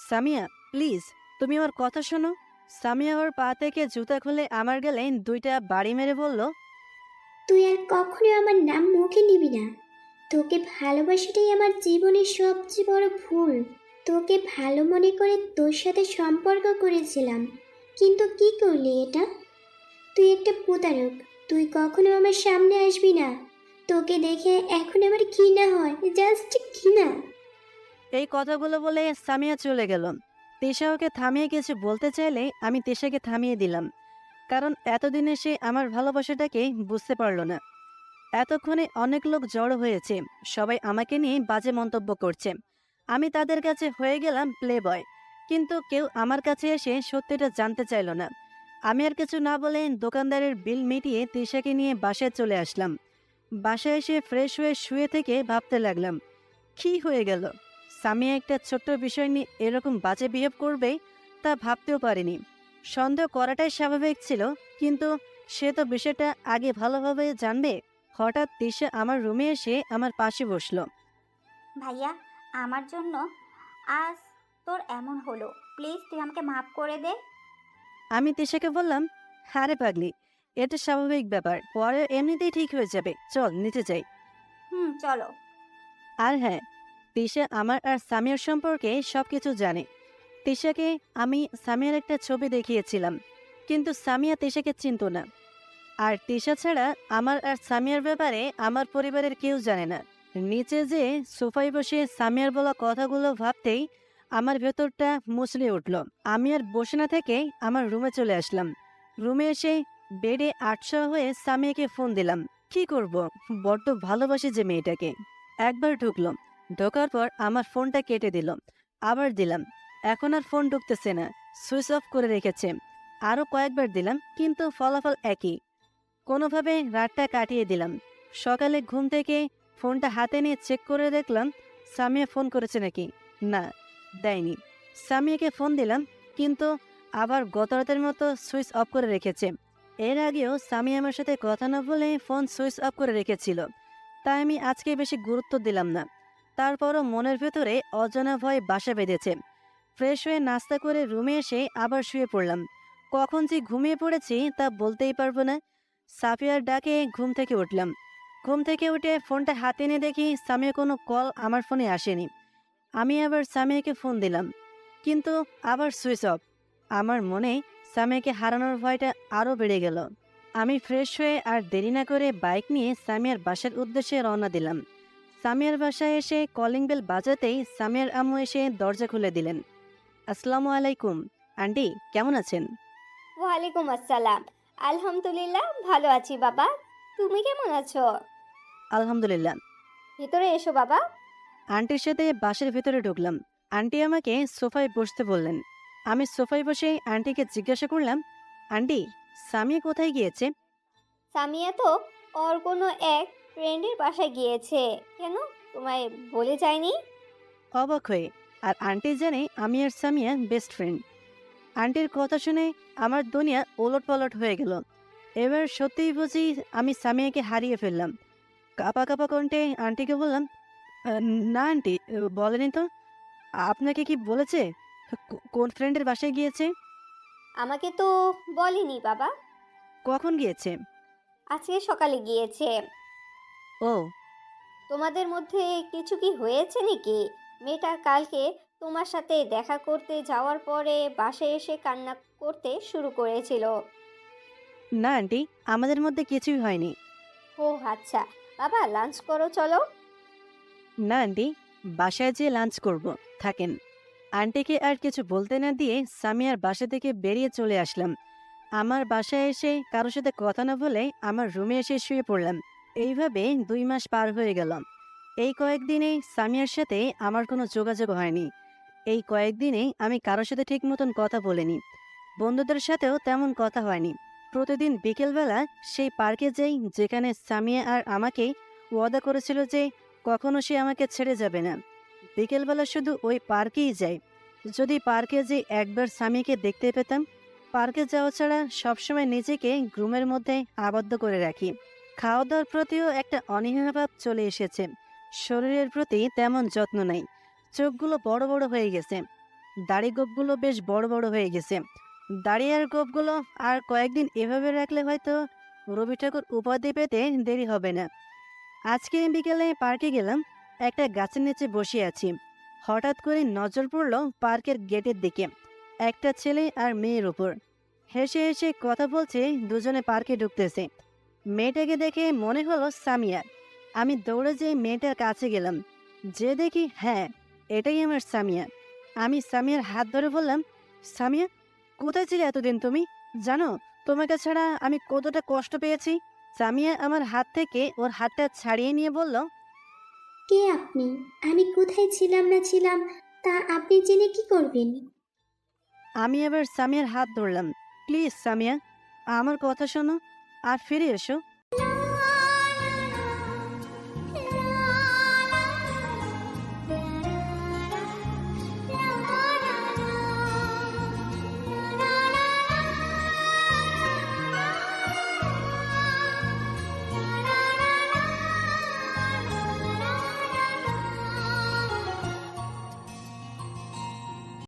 সামিয়া প্লিজ তুমি আমার কথা শোনো। সামিয়া ওর পা থেকে জুতা খুলে আমার গেলে 2টা বাড়ি মেরে বলল, তুই আর কখনো আমার নাম মুখে নিবি না। তোকে ভালোবাসাটাই আমার জীবনের সবচেয়ে বড় ভুল। তোকে ভালো মনে করে তোর সাথে সম্পর্ক করেছিলাম, কিন্তু কি করলি এটা? তুই একটা প্রতারক। তুই কখনো আমার সামনে আসবি না। তোকে দেখে এখন আমার ঘৃণা হয়, জাস্ট ঘৃণা। এই কথাগুলো বলে সামিয়া চলে গেল। তিশা ওকে থামিয়ে কিছু বলতে চাইলে আমি তিশাকে থামিয়ে দিলাম, কারণ এতদিনে সে আমার ভালোবাসাটাকে বুঝতে পারল না। এতক্ষণে অনেক লোক জড়ো হয়েছে, সবাই আমাকে নিয়ে বাজে মন্তব্য করছে। আমি তাদের কাছে হয়ে গেলাম প্লে বয়, কিন্তু কেউ আমার কাছে এসে সত্যিটা জানতে চাইল না। আমি আর কিছু না বলে দোকানদারের বিল মিটিয়ে তিশাকে নিয়ে বাসায় চলে আসলাম। বাসায় এসে ফ্রেশ হয়ে শুয়ে থেকে ভাবতে লাগলাম, কী হয়ে গেল। সামিয়া একটা ছোট্ট বিষয় নিয়ে এরকম বাজে বিহেভ করবে তা ভাবতেও পারিনি। সন্দেহ করাটাই স্বাভাবিক ছিল, কিন্তু সে তো বিষয়টা আগে ভালোভাবে জানবে। হঠাৎ তিশা আমার রুমে এসে আমার পাশে বসলো। ভাইয়া, আমার জন্য আজ তোর এমন হলো, প্লিজ তুই আমাকে মাফ করে দে। আমি তিশাকে বললাম, হারে পাগলি, এটা স্বাভাবিক ব্যাপার, পরে এমনিতেই ঠিক হয়ে যাবে, চল নিচে যাই। চলো। আর হ্যাঁ, তিশা আমার আর সামিয়ার সম্পর্কে সবকিছু জানে। তিশাকে আমি সামিয়ার একটা ছবি দেখিয়েছিলাম, কিন্তু সামিয়া তিশাকে চিনত না। আর তিশা ছাড়া আমার আর সামিয়ার ব্যাপারে আমার পরিবারের কেউ জানে না। নিচে যে সোফায় বসে সামিয়ার বলা কথাগুলো ভাবতেই আমার ভেতরটা মুচড়ে উঠল। আমি আর বসে না থেকে আমার রুমে চলে আসলাম। রুমে এসে বেডে আটশা হয়ে সামিয়াকে ফোন দিলাম। কি করব, বড্ড ভালোবাসি যে মেয়েটাকে। একবার ঢুকলো, ঢোকার পর আমার ফোনটা কেটে দিল, আবার দিলাম, এখন আর ফোন ঢুকতেছে না, সুইচ অফ করে রেখেছে। আরও কয়েকবার দিলাম, কিন্তু ফলাফল একই। কোনোভাবে রাতটা কাটিয়ে দিলাম। সকালে ঘুম থেকে ফোনটা হাতে নিয়ে চেক করে দেখলাম সামিয়া ফোন করেছে নাকি। না, দেয়নি। সামিয়াকে ফোন দিলাম, কিন্তু আবার গত রাতের মতো সুইচ অফ করে রেখেছে। এর আগেও সামিয়া আমার সাথে কথা না বলে ফোন সুইচ অফ করে রেখেছিল, তাই আমি আজকে বেশি গুরুত্ব দিলাম না। তারপরও মনের ভেতরে অজানা ভয় বাসা বেঁধেছে। ফ্রেশ হয়ে নাস্তা করে রুমে এসে আবার শুয়ে পড়লাম। কখন যে ঘুমিয়ে পড়েছি তা বলতেই পারবো না। সাফিয়ার ডাকে ঘুম থেকে উঠলাম। ঘুম থেকে উঠে ফোনটা হাতে নিয়ে দেখি সামিয়া কোনো কল আমার ফোনে আসেনি। আমি আবার সামিয়াকে ফোন দিলাম, কিন্তু আবার সুইচ অফ। আমার মনে সামিয়াকে হারানোর ভয়টা আরও বেড়ে গেল। আমি ফ্রেশ হয়ে আর দেরি না করে বাইক নিয়ে সামিয়ার বাসার উদ্দেশ্যে রওনা দিলাম। সামিয়ার বাসায় এসে কলিং বেল বাজাতেই সামিয়ার আম্মু এসে দরজা খুলে দিলেন। আসসালামু আলাইকুম আন্টি, কেমন আছেন? ওয়ালাইকুম আসসালাম। আলহামদুলিল্লাহ ভালো আছি বাবা, তুমি কেমন আছো? আলহামদুলিল্লাহ। ভিতরে এসো বাবা। আন্টির সাথে বাসার ভেতরে ঢুকলাম। আন্টি আমাকে সোফায় বসতে বললেন। আমি সোফায় বসে আন্টিকে জিজ্ঞাসা করলাম, আন্টি, সামিয়া কোথায় গিয়েছে? সামিয়া তো ওর কোনো এক ফ্রেন্ডের বাসায় গিয়েছে। কেন, তোমায় বলে যায়নি? অবাক হয়ে, আর আন্টি জানে আমি আর সামিয়া বেস্ট ফ্রেন্ড। আন্টির কথা শুনে আমার দুনিয়া ওলট পালট হয়ে গেল। এবার সত্যিই বুঝি আমি সামিয়াকে হারিয়ে ফেললাম। কাঁপা কাঁপা কণ্ঠে আন্টিকে বললাম, না আন্টি, বলেনি তো। আপনাকে কি বলেছে? কোন ফ্রেন্ডের বাসায় গিয়েছে? আমাকে তো বলেনি বাবা। কখন গিয়েছে? আজকে সকালে গিয়েছে। ও, তোমাদের মধ্যে কিছু কি হয়েছে নাকি? মেয়েটা কালকে তোমার সাথে দেখা করতে যাওয়ার পরে বাসায় এসে কান্না করতে শুরু করেছিল। না আন্টি, আমাদের মধ্যে কিছুই হয়নি। ও আচ্ছা, বাবা লাঞ্চ করো চলো। না আন্টি, বাসায় যেয়ে লাঞ্চ করব, থাকেন। আন্টিকে আর কিছু বলতে না দিয়ে সামিয়ার বাসা থেকে বেরিয়ে চলে আসলাম। আমার বাসায় এসে কারোর সাথে কথা না বলে আমার রুমে এসে শুয়ে পড়লাম। এইভাবে 2 মাস পার হয়ে গেল। এই কয়েকদিনে সামিয়ার সাথে আমার কোনো যোগাযোগ হয়নি। এই কয়েকদিনে আমি কারোর সাথে ঠিক মতন কথা বলিনি। বন্ধুদের সাথেও তেমন কথা হয়নি। প্রতিদিন বিকেলবেলা সেই পার্কে যাই যেখানে সামিয়া আর আমাকে ওয়াদা করেছিল যে কখনো সে আমাকে ছেড়ে যাবে না। বিকেলবেলা শুধু ওই পার্কেই যাই। যদি পার্কে যে একবার স্বামীকে দেখতে পেতাম। পার্কে যাওয়া ছাড়া সবসময় নিজেকে রুমের মধ্যে আবদ্ধ করে রাখি। খাওয়া দাওয়ার প্রতিও একটা অনীহাভাব চলে এসেছে। শরীরের প্রতি তেমন যত্ন নাই। চোখগুলো বড় বড় হয়ে গেছে। দাড়ি গোপগুলো বেশ বড় বড় হয়ে গেছে। দাড়ি আর গোপগুলো আর কয়েকদিন এভাবে রাখলে হয়তো রবি ঠাকুর উপাধি পেতে দেরি হবে না। আজকে বিকেলে পার্কে গেলাম। একটা গাছের নিচে বসে আছি। হঠাৎ করে নজর পড়ল পার্কের গেটের দিকে, একটা ছেলে আর মেয়ের উপর। হেসে হেসে কথা বলছে, দুজনে পার্কে ঢুকতেছে। মেয়েটাকে দেখে মনে হলো সামিয়া। আমি দৌড়ে যেয়ে মেয়েটার কাছে গেলাম। যে দেখি হ্যাঁ, এটাই আমার সামিয়া। আমি সামিয়ার হাত ধরে বললাম, সামিয়া, কোথায় ছিলে এতদিন তুমি? জানো তোমাকে ছাড়া আমি কতটা কষ্ট পেয়েছি? সামিয়া আমার হাত থেকে ওর হাতটা ছাড়িয়ে নিয়ে বলল, কে আপনি? আমি কোথায় ছিলাম না ছিলাম তা আপনি জেনে কি করবেন? আমি এবার সামিয়ার হাত ধরলাম। প্লিজ সামিয়া, আমার কথা শোনো আর ফিরে এসো।